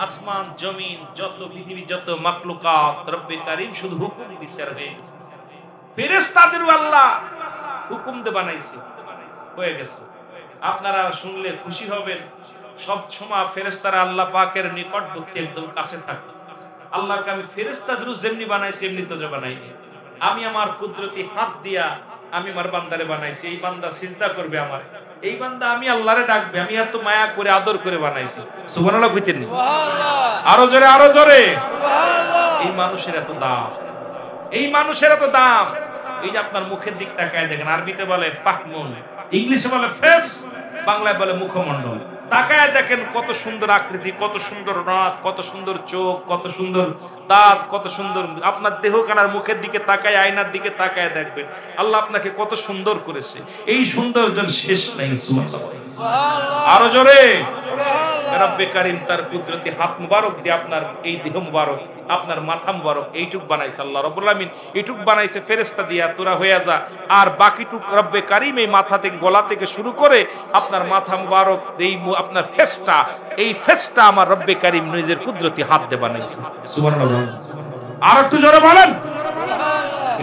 আসমান জমিন যত পৃথিবী যত মাখলুকাত রব্বে কারীম শুধু হুকুম দিছে আর হয়ে গেছে। ফেরেশতাদেরও আল্লাহ হুকুম দিয়ে বানাইছে, হয়ে গেছে। আপনারা শুনলে খুশি হবেন, সব সময় ফেরেশতারা আল্লাহ পাকের নিকটবর্তী একদম কাছে থাকে। আল্লাহকে আমি ফেরেশতাদেরও যেমনি বানাইছি এমনি তোরে বানাইনি, আমি আমার কুদরতি হাত দিয়া আমি আমার বান্দারে বানাইছি। এই বান্দা সিজদা করবে আমার, এই বান্দা আমি আল্লাহরে ডাকবে, আমি এত মায়া করে আদর করে বানাইছি। সুবহানাল্লাহ কইতেন নি? আরো জোরে, আরো জোরে। এই মানুষের এত দাম, এই মানুষের এত দাম। এই যে আপনার মুখের দিক তাকায় দেখেন, আরবিতে বলে ফাহমুন, ইংলিশে বলে ফেস, বাংলায় বলে মুখমণ্ডল। তাকায় দেখেন কত সুন্দর আকৃতি, কত সুন্দর নাক, কত সুন্দর চোখ, কত সুন্দর দাঁত, কত সুন্দর আপনার দেহ কানার মুখের দিকে তাকায়, আয়নার দিকে তাকায় দেখবেন আল্লাহ আপনাকে কত সুন্দর করেছে। এই সৌন্দর্যের শেষ নাই। সুবহানাল্লাহ, আরো জোরে। রব্বে কারীম তার কুদরতি হাত মুবারক দিয়ে আপনার এই দেহ মুবারক, আপনার মাথা মুবারক এইটুক বানাইছে আল্লাহ রাব্বুল আলামিন, এইটুক বানাইছে ফেরেশতা দিয়া তোরা হয়ে যা, আর বাকিটুক রব্বে কারীম এই মাথা থেকে গলা থেকে শুরু করে আপনার মাথা মুবারক এই আপনার ফেসটা, এই ফেসটা আমার রব্বে কারীম নিজের কুদরতি হাত দিয়ে বানাইছে। সুবহানাল্লাহ, আর একটু জোরে বলেন।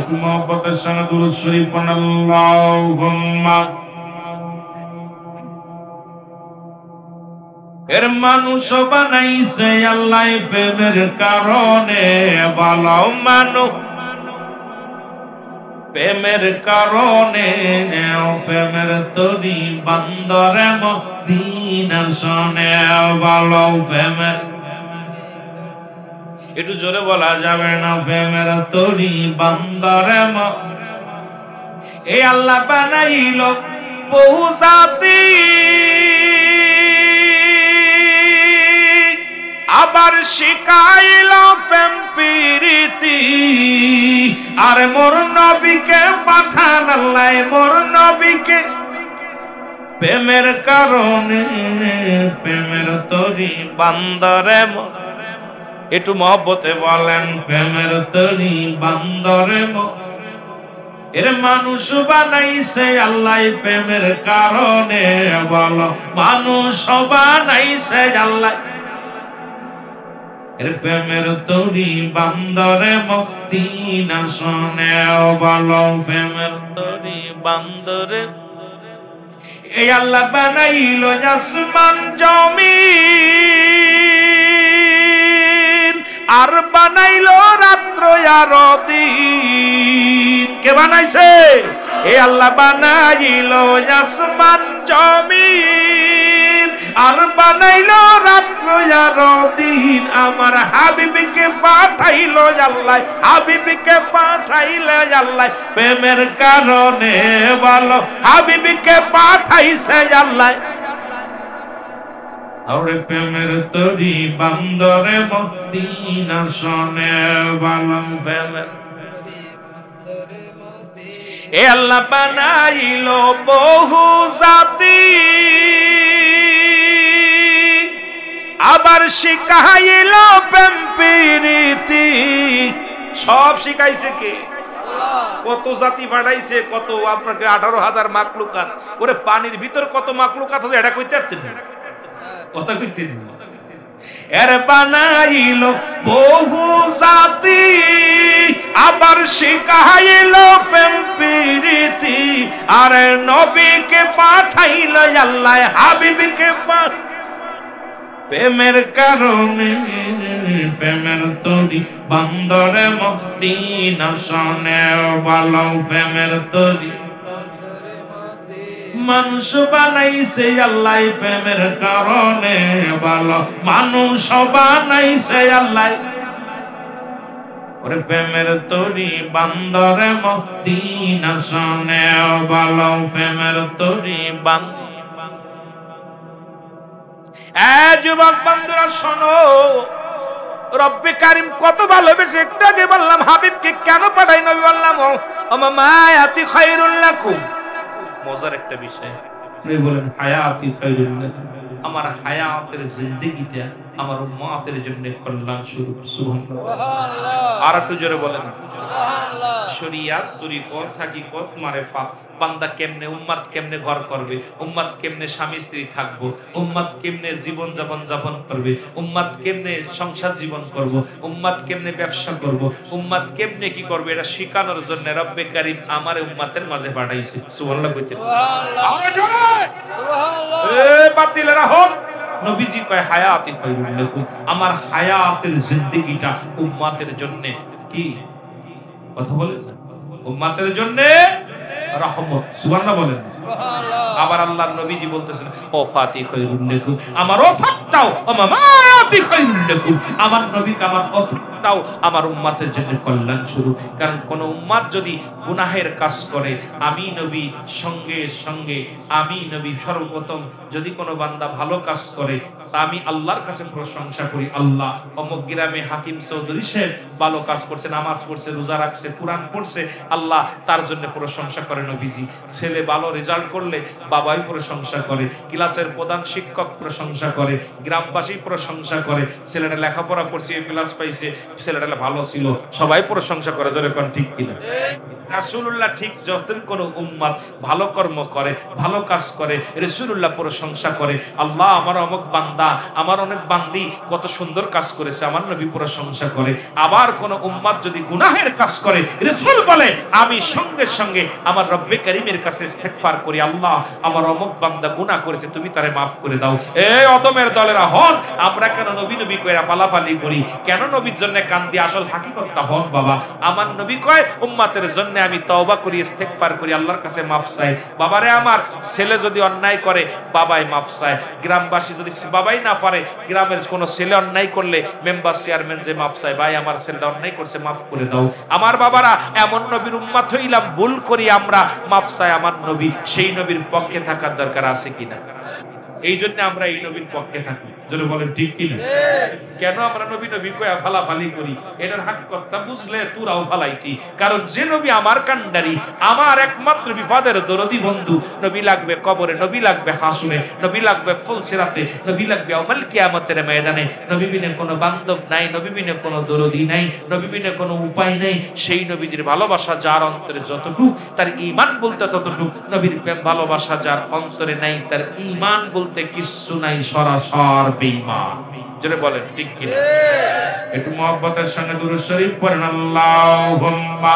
একটু মহব্বতের সঙ্গে দুরূদ শরীফ পড়ুন। আল্লাহুম্মা এর মানুষ বানাইছে আল্লাহ প্রেমের কারণে, ভালো মানুষ প্রেমের কারণে, প্রেমের তরি বান্দরে মদিনার শোনে, ভালো প্রেমের, একটু জোরে বলা যাবে না? প্রেমের তরি বান্দরে এই আল্লাহ বানাইল বহু জাতি, আবার শিখাইল প্রেম প্রীতি, আর মোর নবীকে পাঠান আল্লাহ, মোর নবীকে প্রেমের কারণে, প্রেমের তরি বান্দরে, একটু মহব্বতে বলেন, প্রেমের তরি বান্দরে এর মানুষ বানাইছে আল্লাহ প্রেমের কারণে, বলো মানুষ বানাইছে আল্লাহ এর প্রেমের তরি বান্দরে মুক্তি না শোনে বলো প্রেমের তরি বান্দরে এই আল্লাহ বানাইলো আসমান জমিন আর বানাইলো রাত্র আর দিন কে বানাইছে এই আল্লাহ বানাইলো আসমান জমিন আর বানাইলো রাত্র আর দিন আমার হাবিবকে পাঠাইলো আল্লাহ হাবিবকে পাঠাইলো আল্লাহ প্রেমের কারণে বলো হাবিবকে পাঠাইছে আল্লাহ আরে প্রেমের তরি বান্দরে মুক্তি না শোনে বলো প্রেমের এ আল্লাহ বানাইলো বহু জাতি আবার শিখাইলো প্রেম প্রীতি সব শিখাইছে কে কত জাতি পাঠাইছে কত আপনাকে 18,000 মাখলুকাত ওরে পানির ভিতর কত মাখলুকাত আছে এটা কইতে পারতেন না কথা কইতেন এর বানাইলো বহু জাতি আবার শিখাইলো প্রেম প্রীতি আর নবীকে পাঠাইলো আল্লাহ হাবিবকে প্রেমের কারণে প্রেমের তরি বান্দরে মুক্তি না শোনে বলো প্রেমের তরি মানুষ বানাইছে আল্লাহ প্রেমের কারণে বলো মানুষ বানাইছে আল্লাহ ওরে প্রেমের তরি বান্দরে মুক্তি না শোনে বলো প্রেমের তরি বান্দর যুবক বন্ধুরা শোনো রব্বে কারিম কত ভালোবেসে একটু আগে বললাম হাবিবকে কেন পাঠাই নবী বললাম ও মায়াতি খায়রুল লাকুম মজার একটা বিষয় আপনি বলেন হায়াতি খায়রুল লাকুম আমার হায়াতের জিন্দেগিটা আমার উম্মতের জন্য কল্যাণ স্বরূপ সুবহানাল্লাহ আর একটু জোরে বলেন সুবহানাল্লাহ শরিয়াত তরিকত হাকিকত মারিফাত বান্দা কেমনে উম্মত কেমনে ঘর করবে উম্মত কেমনে স্বামী স্ত্রী থাকবো উম্মত কেমনে জীবন যাপন করবে উম্মত কেমনে সংসার জীবন করব উম্মত কেমনে ব্যবসা করব উম্মত কেমনে কি করবে এটা শিখানোর জন্য রব্বে কারীম আমার উম্মতের মাঝে পাঠাইছে সুবহানাল্লাহ কইতে সুবহানাল্লাহ আরে জোরে সুবহানাল্লাহ এ বাতিলেরা হোক নবীজি কয় হায়াতি খায়রুল লাকুম আমার হায়াতের জিন্দেগিটা উম্মতের জন্য কি কথা বলেন না উম্মতের জন্য রহমত সুবহানাল্লাহ বলেন সুবহানাল্লাহ আবার আল্লাহর নবীজি বলতেছেন ও ফাতি খায়রুল লাকুম আমার ওফাতটাও মামাতি খায়রুল লাকুম আমার নবী আমার ওফাতটাও আমার উম্মতের জন্য কল্যাণ স্বরূপ কারণ কোন উম্মত যদি গুনাহের কাজ করে আমি নবী সঙ্গে সঙ্গে আমি নবী সর্বপ্রথম যদি কোনো বান্দা ভালো কাজ করে তা আমি আল্লাহর কাছে প্রশংসা করি আল্লাহ অমুক গ্রামে হাকিম চৌধুরী সাহেব ভালো কাজ করছে নামাজ পড়ছে রোজা রাখছে কুরআন পড়ছে আল্লাহ তার জন্য প্রশংসা করে নবীজি ছেলে ভালো রেজাল্ট করলে বাবাই প্রশংসা করে ক্লাসের প্রধান শিক্ষক প্রশংসা করে গ্রামবাসী প্রশংসা করে ছেলেটা লেখাপড়া করছে ক্লাস পাইছে ছেলেটা ভালো ছিল সবাই প্রশংসা করে জোরে কোন ঠিক কিনা রাসূলুল্লাহ ঠিক যখন কোন উম্মত ভালো কর্ম করে ভালো কাজ করে রাসূলুল্লাহ প্রশংসা করে আল্লাহ আমার অমুক বান্দা আমার অনেক বান্দি কত সুন্দর কাজ করেছে আমার নবী প্রশংসা করে আবার কোন উম্মত যদি গুনাহের কাজ করে রাসূল বলে আমি সঙ্গে সঙ্গে আমার রব্বে কারীমের কাছে ইস্তেগফার করি আল্লাহ আমার অমুক বান্দা গুনাহ করেছে তুমি তারে maaf করে দাও এই অদমের দলেরা হন আমরা কেন নবী নবী কইরা ফালাফালি করি কেন নবীর জন্য কান্দি আসল হাকিকতটা হন বাবা আমার নবী কয় উম্মতের জন্য আমি তওবা করি ইস্তেগফার করি আল্লাহর কাছে maaf চাই বাবারে আমার ছেলে যদি অন্যায় করে বাবাই maaf চায় গ্রামবাসী যদি বাবাই না পারে গ্রামের কোন ছেলে অন্যায় করলে মেম্বার চেয়ারম্যান যে maaf চায় ভাই আমার ছেলেটা অন্যায় করছে maaf করে দাও আমার বাবারা এমন নবীর উম্মত হইলাম ভুল করি আমরা maaf চাই আমার নবী সেই নবীর পক্ষে থাকার দরকার আছে কিনা এই জন্য আমরা এই নবীর পক্ষে থাকি যদি বলেন ঠিক কিনা কেন আমরা নবী নবী কয়া ফালাফালি করি এটার হাকিকতটা বুঝলে তোরাও ফালাইতি কারণ যে নবী আমার কান্ডারি আমার একমাত্র বিপদের দরদি বন্ধু নবী লাগবে কবরে নবী লাগবে হাসরে নবী লাগবে ফুলসিরাতে নবী লাগবে ইয়াউমুল কিয়ামতের ময়দানে নবী বিনে কোনো বান্ধব নাই নবী বিনে কোনো দরদি নাই নবী বিনে কোনো উপায় নাই সেই নবীজির ভালোবাসা যার অন্তরে যতটুকু তার ঈমান বলতে ততটুকু নবীর প্রেম ভালোবাসা যার অন্তরে নাই তার ঈমান বলতে কিছু নাই সরাসর বেঈমান। জোরে বলেন ঠিক কিনা? একটু মহব্বতের সঙ্গে দুরূদ শরীফ পড়েন, আল্লাহুম্মা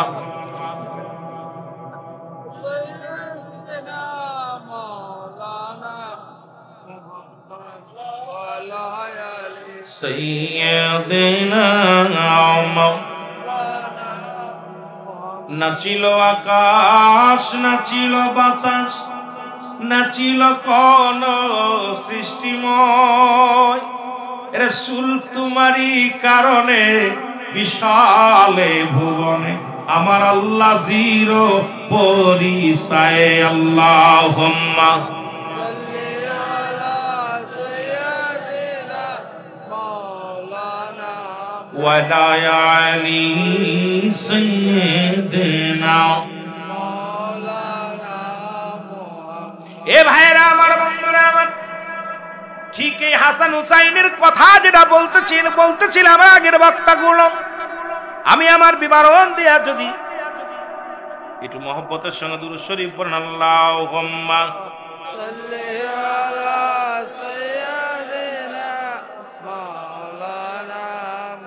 সাইয়্যিদিনা মাওলানা। নাচিল আকাশ, নাচিল বাতাস, নাচিল কোন সৃষ্টিময়, রাসূল তোমারই কারণে বিশালে ভুবনে আমার আল্লাহ জিরো পরিচয়। আল্লাহুম্মা সাল্লি আলা সাইয়্যিদিনা মাওলানা ওয়া আলি সাইয়্যিদিনা মাওলানা মুহাম্মদ। এ ভাইরা আমার, বন্ধুরা আমার, ঠিক এই হাসান হুসাইনের কথা যেটা বলতেছিলাম আগের বক্তাগুলো, আমি আমার বিবরণ দেয়া যদি একটু মহব্বতের সঙ্গে দুরূদ শরীফ পড়েন, আল্লাহুম্মা সাল্লি আলা সাইয়্যিদিনা মাওলানা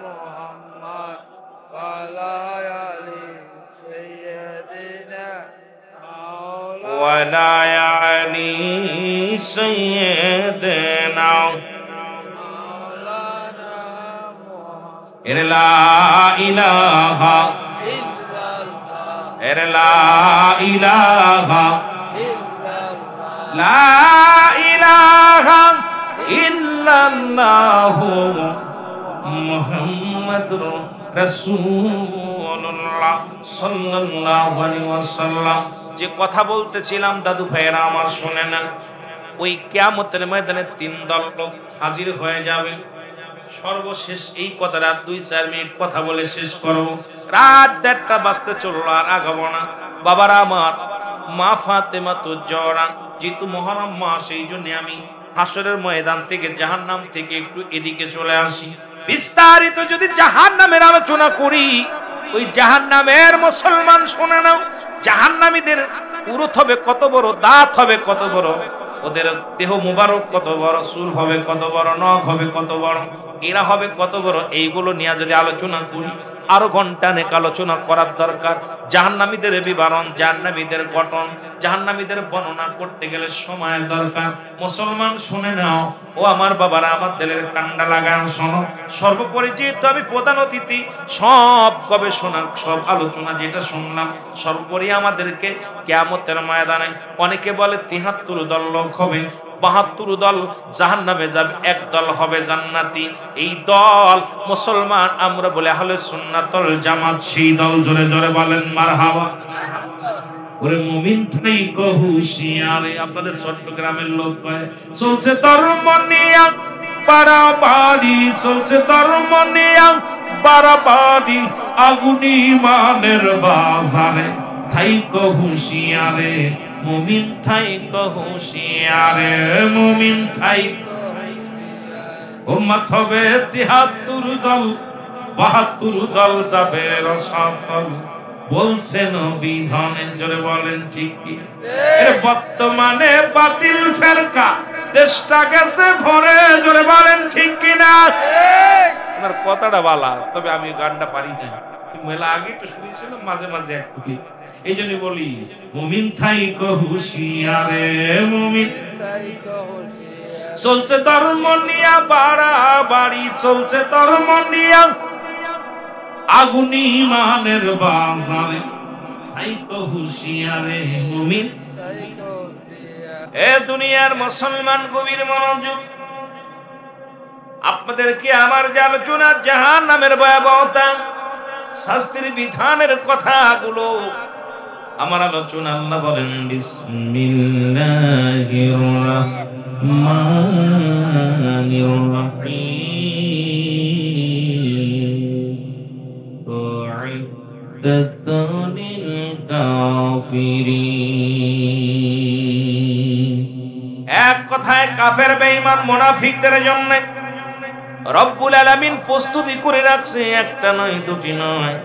মুহাম্মদ ওয়া আলা আলি সাইয়্যিদিনা মাওলানা ওয়া আলা আলি সাইয়্যিদিনা মাওলানা মুহাম্মদ। লা ইলাহা ইল্লাল্লাহ, লা ইলাহা ইল্লাল্লাহ, লা ইলাহা ইল্লাল্লাহ মুহাম্মাদুর রাসূলুল্লাহ সাল্লাল্লাহু আলাইহি ওয়াসাল্লাম। যে কথা বলতেছিলাম দাদু ভাইয়েরা আমার, শুনে নেন। ওই কিয়ামতের ময়দানে তিন দল লোক হাজির হয়ে যাবে। সর্বশেষ এই কথা রাত 2-4 মিনিট কথা বলে শেষ করব। রাত 1:30 বাজতে চললো, আর আগাবো না। বাবারা আমার, মা ফাতেমা তো জওহরা যেহেতু মহরম মাস, এই জন্য আমি হাসরের ময়দান থেকে, জাহান্নাম থেকে একটু এদিকে চলে আসি। বিস্তারিত যদি জাহান্নামের আলোচনা করি, ওই জাহান্নামের মুসলমান শুনে নাও, জাহান্নামীদের উরুত হবে কত বড়, দাঁত হবে কত বড়, ওদের দেহ মুবারক কত বড়, চুল হবে কত বড়, নখ হবে কত বড়, এরা হবে কত বড়, এইগুলো নিয়ে যদি আলোচনা করি আরো ঘন্টা নেক আলোচনা করার দরকার। জাহান্নামীদের বিবরণ, জাহান্নামীদের গঠন, জাহান্নামীদের বর্ণনা করতে গেলে সময়ের দরকার। মুসলমান শুনে নাও, ও আমার বাবারা, আমার দিলের কান্ডা লাগান শোনো। সর্বোপরি যেহেতু আমি প্রধান অতিথি, সব গবেষণা, সব আলোচনা যেটা শুনলাম, সর্বোপরি আমাদেরকে কিয়ামতের ময়দানে অনেকে বলে 73 দল লোক হবে, 72 দল জাহান্নামে যাবে, এক দল হবে জান্নাতি। এই দল মুসলমান আমরা বলে আহলে সুন্নাতুল জামাত, সেই দল। জোরে জোরে বলেন মারহাবা। ওরে মুমিন থাই হুঁশিয়ারে, আপনাদের চট্টগ্রামের লোক কয় চলছে ধর্ম নিয়া বাড়াবাড়ি, চলছে ধর্ম নিয়া বাড়াবাড়ি, আগুনি মানের বাজারে থাইকো হুঁশিয়ারে, মুমিন থাইকো হুঁশিয়ারে, মুমিন থাইকো উম্মত হবে 73 দল, 72 দল যাবে রসাতল, বলছে নবী ধনে। জোরে বলেন ঠিক কি? বর্তমানে বাতিল ফেরকা দেশটা গেছে ভরে। জোরে বলেন ঠিক কিনা? আপনার কথাটা বালা, তবে আমি গানটা পারি না। মেলা আগে একটু শুনেছিলাম, মাঝে মাঝে একটু, এই জন্য বলি মুমিন থাইকো হুঁশিয়ারে, মুমিন থাইকো হুঁশিয়ারে, চলছে ধর্ম নিয়া বাড়াবাড়ি, চলছে ধর্ম নিয়া আগুনি মানের বাজারে থাইকো হুঁশিয়ারে, মুমিন থাইকো হুঁশিয়ারে। এ দুনিয়ার মুসলমান গভীর মনোযোগ, আপনাদেরকে আমার যে আলোচনা জাহান্নামের ভয়াবহতা, শাস্তির বিধানের কথাগুলো আমার আলোচনা, আল্লাহ বলেন বিসমিল্লাহির রাহমানির রাহিম, উ'ইদ্দাতুল কাফিরিন। এক কথায় কাফের, বেঈমান, মুনাফিকদের জন্য রব্বুল আলামিন প্রস্তুতি করে রাখছে, একটা নয়, দুটি নয়,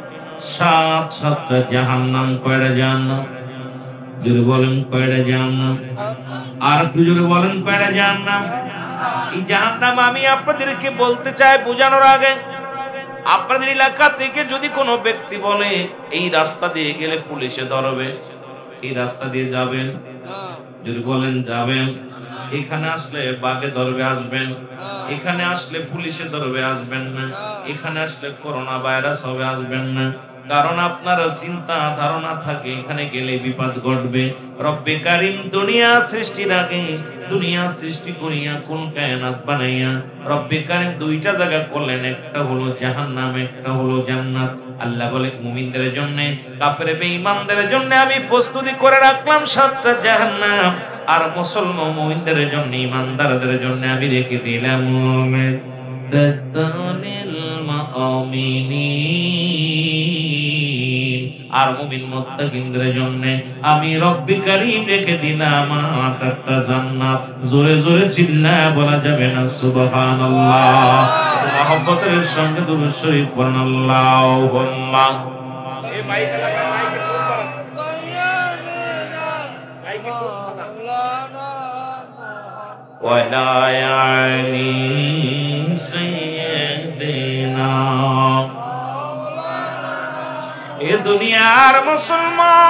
7-7টা জাহান্নাম। কয়টা জাহান্নাম? জোরে বলেন কয়টা জাহান্নাম? আর একটু জোরে বলেন কয়টা জাহান্নাম? এই জাহান্নাম আমি আপনাদেরকে বলতে চাই বোঝানোর আগে, আপনাদের এলাকা থেকে যদি কোনো ব্যক্তি বলে এই রাস্তা দিয়ে গেলে পুলিশে ধরবে, এই রাস্তা দিয়ে যাবেন, যদি বলেন যাবেন, এখানে আসলে বাগে ধরবে আসবেন, এখানে আসলে পুলিশে ধরবে আসবেন না, এখানে আসলে করোনা ভাইরাস হবে আসবেন না, কারণ আপনার চিন্তা ধারণা থাকে এখানে গেলে বিপদ ঘটবে। রব্বে কারীম দুনিয়া সৃষ্টির আগে, দুনিয়া সৃষ্টি করিয়া কোন কায়নাত বানাইয়া রব্বে কারীম দুইটা জায়গা করলেন, একটা হলো জাহান্নাম, একটা হলো জান্নাত। আল্লাহ বলে মুমিনদের জন্য, কাফের বেঈমানদের জন্য আমি প্রস্তুতি করে রাখলাম 7টা জাহান্নাম, আর মুসলমান মুমিনদের জন্য, ইমানদারদের জন্য আমি রেখে দিলাম দাতানিল মুমিনিন, আর মুমিন মুত্তাকিনদের জন্য আমি রব্বে কারীম রেখে দিলাম 8টা জান্নাত। জোরে জোরে চিল্লায়া বলা যাবে না সুবহানাল্লাহ? মহব্বতের সঙ্গে দুরূদ শরীফ পড়ুন আল্লাহুম্মা। এই মাইক লাগা, মাইকে ফোন করেন, মাইকে ফোন করেন, ওয়ালা আলি সাইয়্যিদিনা। এ দুনিয়ার মুসলমান,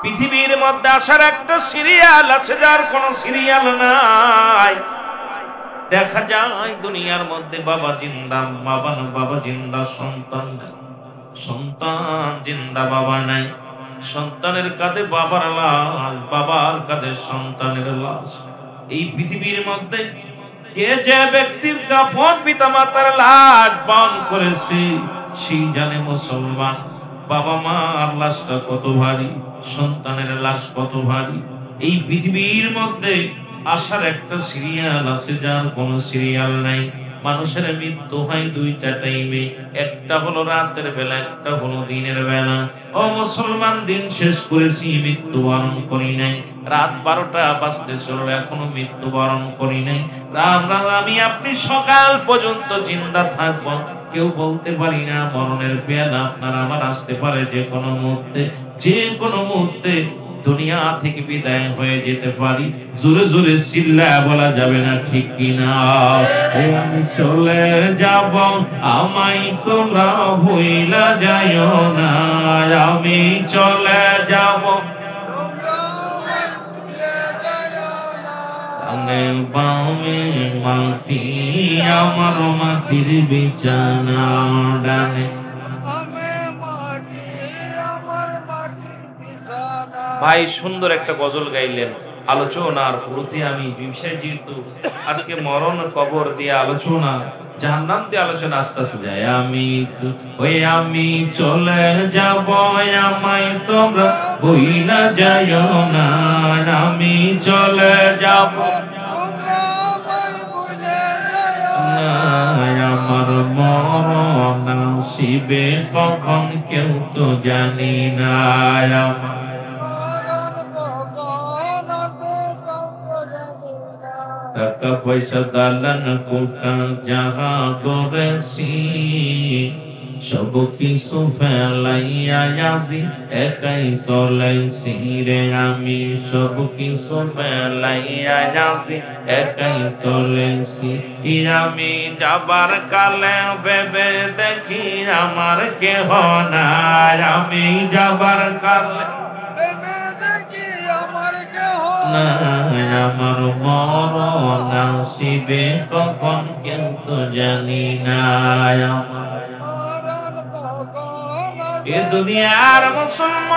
পৃথিবীর মধ্যে আসার একটা সিরিয়াল আছে, যার কোনো সিরিয়াল নাই। দেখা যায় দুনিয়ার মধ্যে বাবা জিন্দা, বাবা জিন্দা, সন্তান সন্তান জিন্দা, বাবা নাই। সন্তানের কাঁধে বাবার লাশ, বাবার কাঁধে সন্তানের লাশ। এই পৃথিবীর মধ্যে কে যে ব্যক্তির কাফন পিতা মাতার লাশ বহন করেছে, সেই জানে মুসলমান বাবা মার লাশটা কত ভারী, সন্তানের লাশ কত ভারী। এই পৃথিবীর মধ্যে আসার একটা সিরিয়াল আছে, যার কোনো সিরিয়াল নাই। মানুষের মৃত্যু হয় 2টা টাইমে, একটা হলো রাতের বেলা, একটা হলো দিনের বেলা। ও মুসলমান, দিন শেষ করেছি, মৃত্যুবরণ করি নাই। রাত 12টা বাজতে চলল, এখনো মৃত্যুবরণ করি নাই। আমি আপনি সকাল পর্যন্ত জিন্দা থাকবো, কেউ বলতে পারি না। মরণের বেলা আপনার আমার আসতে পারে যে কোনো মুহূর্তে, যে কোনো মুহূর্তে দুনিয়া থেকে বিদায় হয়ে যেতে পারি। জোরে জোরে চিল্লায়া বলা যাবে না ঠিক কিনা? আমি চলে যাব, আমায় তোমরা ভুইলা যাইও না। আমি চলে যাব, বামে মাটি আমার মাটির বিছানা, ডানে ভাই সুন্দর একটা গজল গাইলেন। আলোচনার শুরুতে আমি বিষয়, যেহেতু আজকে মরণ কবর দিয়ে আলোচনা, জাহান্নাম দিয়ে আলোচনা আস্তে আস্তে যায়। আমি চলে যাব, আমায় তোমরা ভুইলা যাইও না। আমি চলে যাব, আমার মরণ আসিবে কখন কেউ তো জানি না। টাকা পয়সা দালান কোঠা যাহা করেছি, সব কিছু ফেলাইয়া আজি একাই চলাইছি রে। আমি সব কিছু ফেলাইয়া আজি একাই চলেছি। আমি যাবার কালে ভেবে দেখি আমার কেহ নাই। আমি যাবার কালে আমার মরণ আসিবে কখন কেউ তো জানি না। এ দুনিয়ার মুসলমান,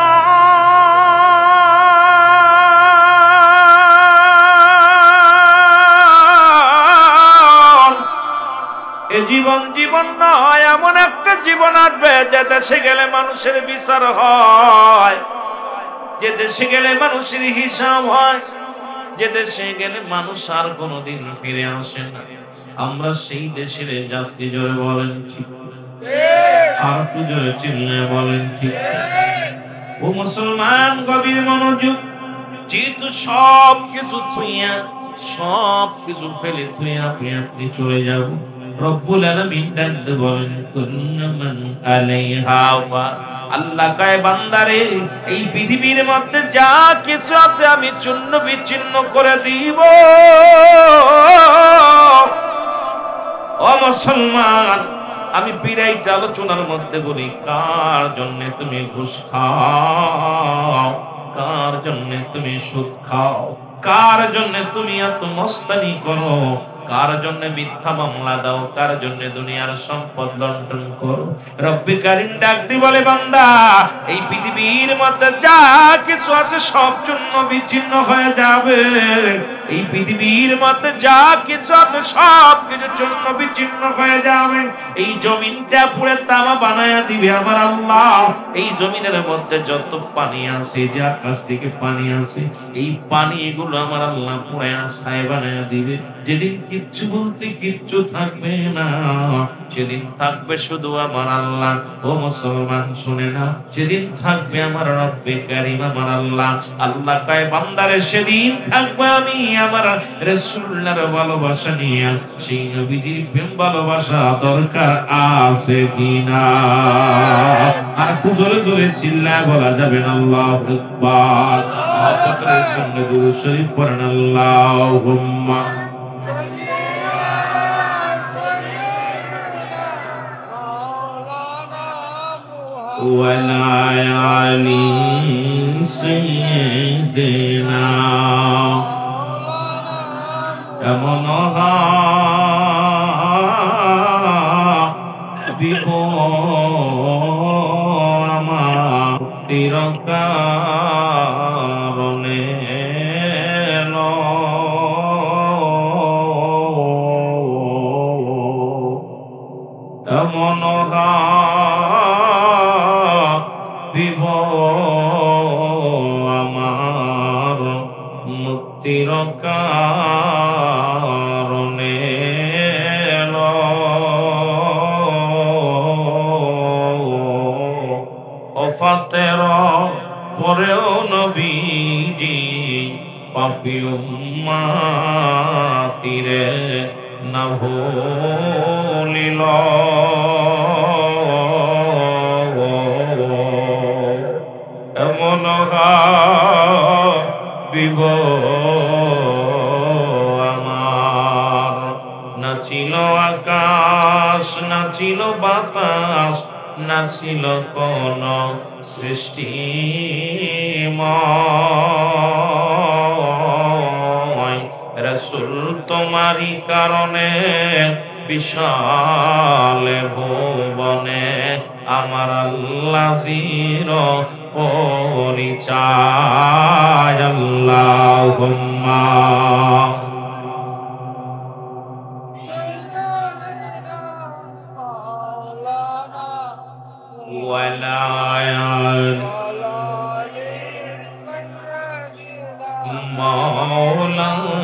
এ জীবন জীবন নয়, এমন একটা জীবন আসবে যে দেশে গেলে মানুষের বিচার হয়, যে দেশে গেলে মানুষের হিসাব হয়, যে দেশে গেলে মানুষ আর কোনোদিন ফিরে আসে না। আমরা সেই দেশের যাত্রী। জোরে বলেন ঠিক? আর একটু জোরে চিল্লায়া বলেন ঠিক? ও মুসলমান, গভীর মনোযোগ। যেহেতু সব কিছু থুইয়া, সব কিছু ফেলে থুইয়া আপনি চলে যাব, রব্বুল আলামিন ডাকতে বলেন কুল্লু মান আলাইহা ফান। আল্লাহ কয় বান্দারে এই পৃথিবীর মধ্যে যা কিছু আছে আমি চূর্ণ বিচ্ছিন্ন করে দিব। ও মুসলমান, আমি বিরাইটা আলোচনার মধ্যে বলি, কার জন্য তুমি ঘুষ খাও, কার জন্য তুমি সুদ খাও, কার জন্য তুমি এত মস্তানি করো, কার জন্য মিথ্যা মামলা দাও, কার জন্য দুনিয়ার সম্পদ লুণ্ঠন করো। রব্বি কারীম ডাক দি বলে বান্দা এই পৃথিবীর মধ্যে যা কিছু আছে সব চূর্ণ বিচ্ছিন্ন হয়ে যাবে। এই পৃথিবীর মধ্যে যা কিছু আছে সব কিছু চূর্ণ বিচ্ছিন্ন হয়ে যাবে। এই জমিনটা পুরো তামা বানায়া দিবে আমার আল্লাহ। এই জমিনের মধ্যে যত পানি আছে, যে আকাশ থেকে পানি আছে, এই পানিগুলো আমার আল্লাহ পুরায়া ছাই বানায়া দিবে। যেদিন কিচ্ছু বলতে কিচ্ছু থাকবে না, সেদিন থাকবে শুধু আমার আল্লাহ। ও মুসলমান শুনে না, সেদিন থাকবে আমার রব্বে কারীম আমার আল্লাহ। আল্লাহ কয় বান্দারে সেদিন থাকবে আমি আমার রাসূলুল্লাহর ভালোবাসা নিয়ে। সেই নবীজির প্রেম ভালোবাসা দরকার আছে কিনা? আর খুব জোরে জোরে চিল্লায় বলা যাবে না আল্লাহু আকবার। আপনাদের সঙ্গে দুরূদ শরীফ পড়েন আল্লাহুম্মা ওয়ালা আলি সাইয়্যিদিনা। এমন হাবিব আমার তিরকারণে এমন হাবিব আমার মুক্তির কারণে ওফাতের পরেও নবীজি পাপী উম্মতিরে না ভুলিল। এমন হাবিব আমার, না ছিল আকাশ, না ছিল বাতাস, না ছিল কোন সৃষ্টিময়। রাসূল তোমারই কারণে বিশাল ভুবনে আমার আল্লাহ জির পরিচয়। আল্লাহুম্মা ওয়ালা আলি মাওলানা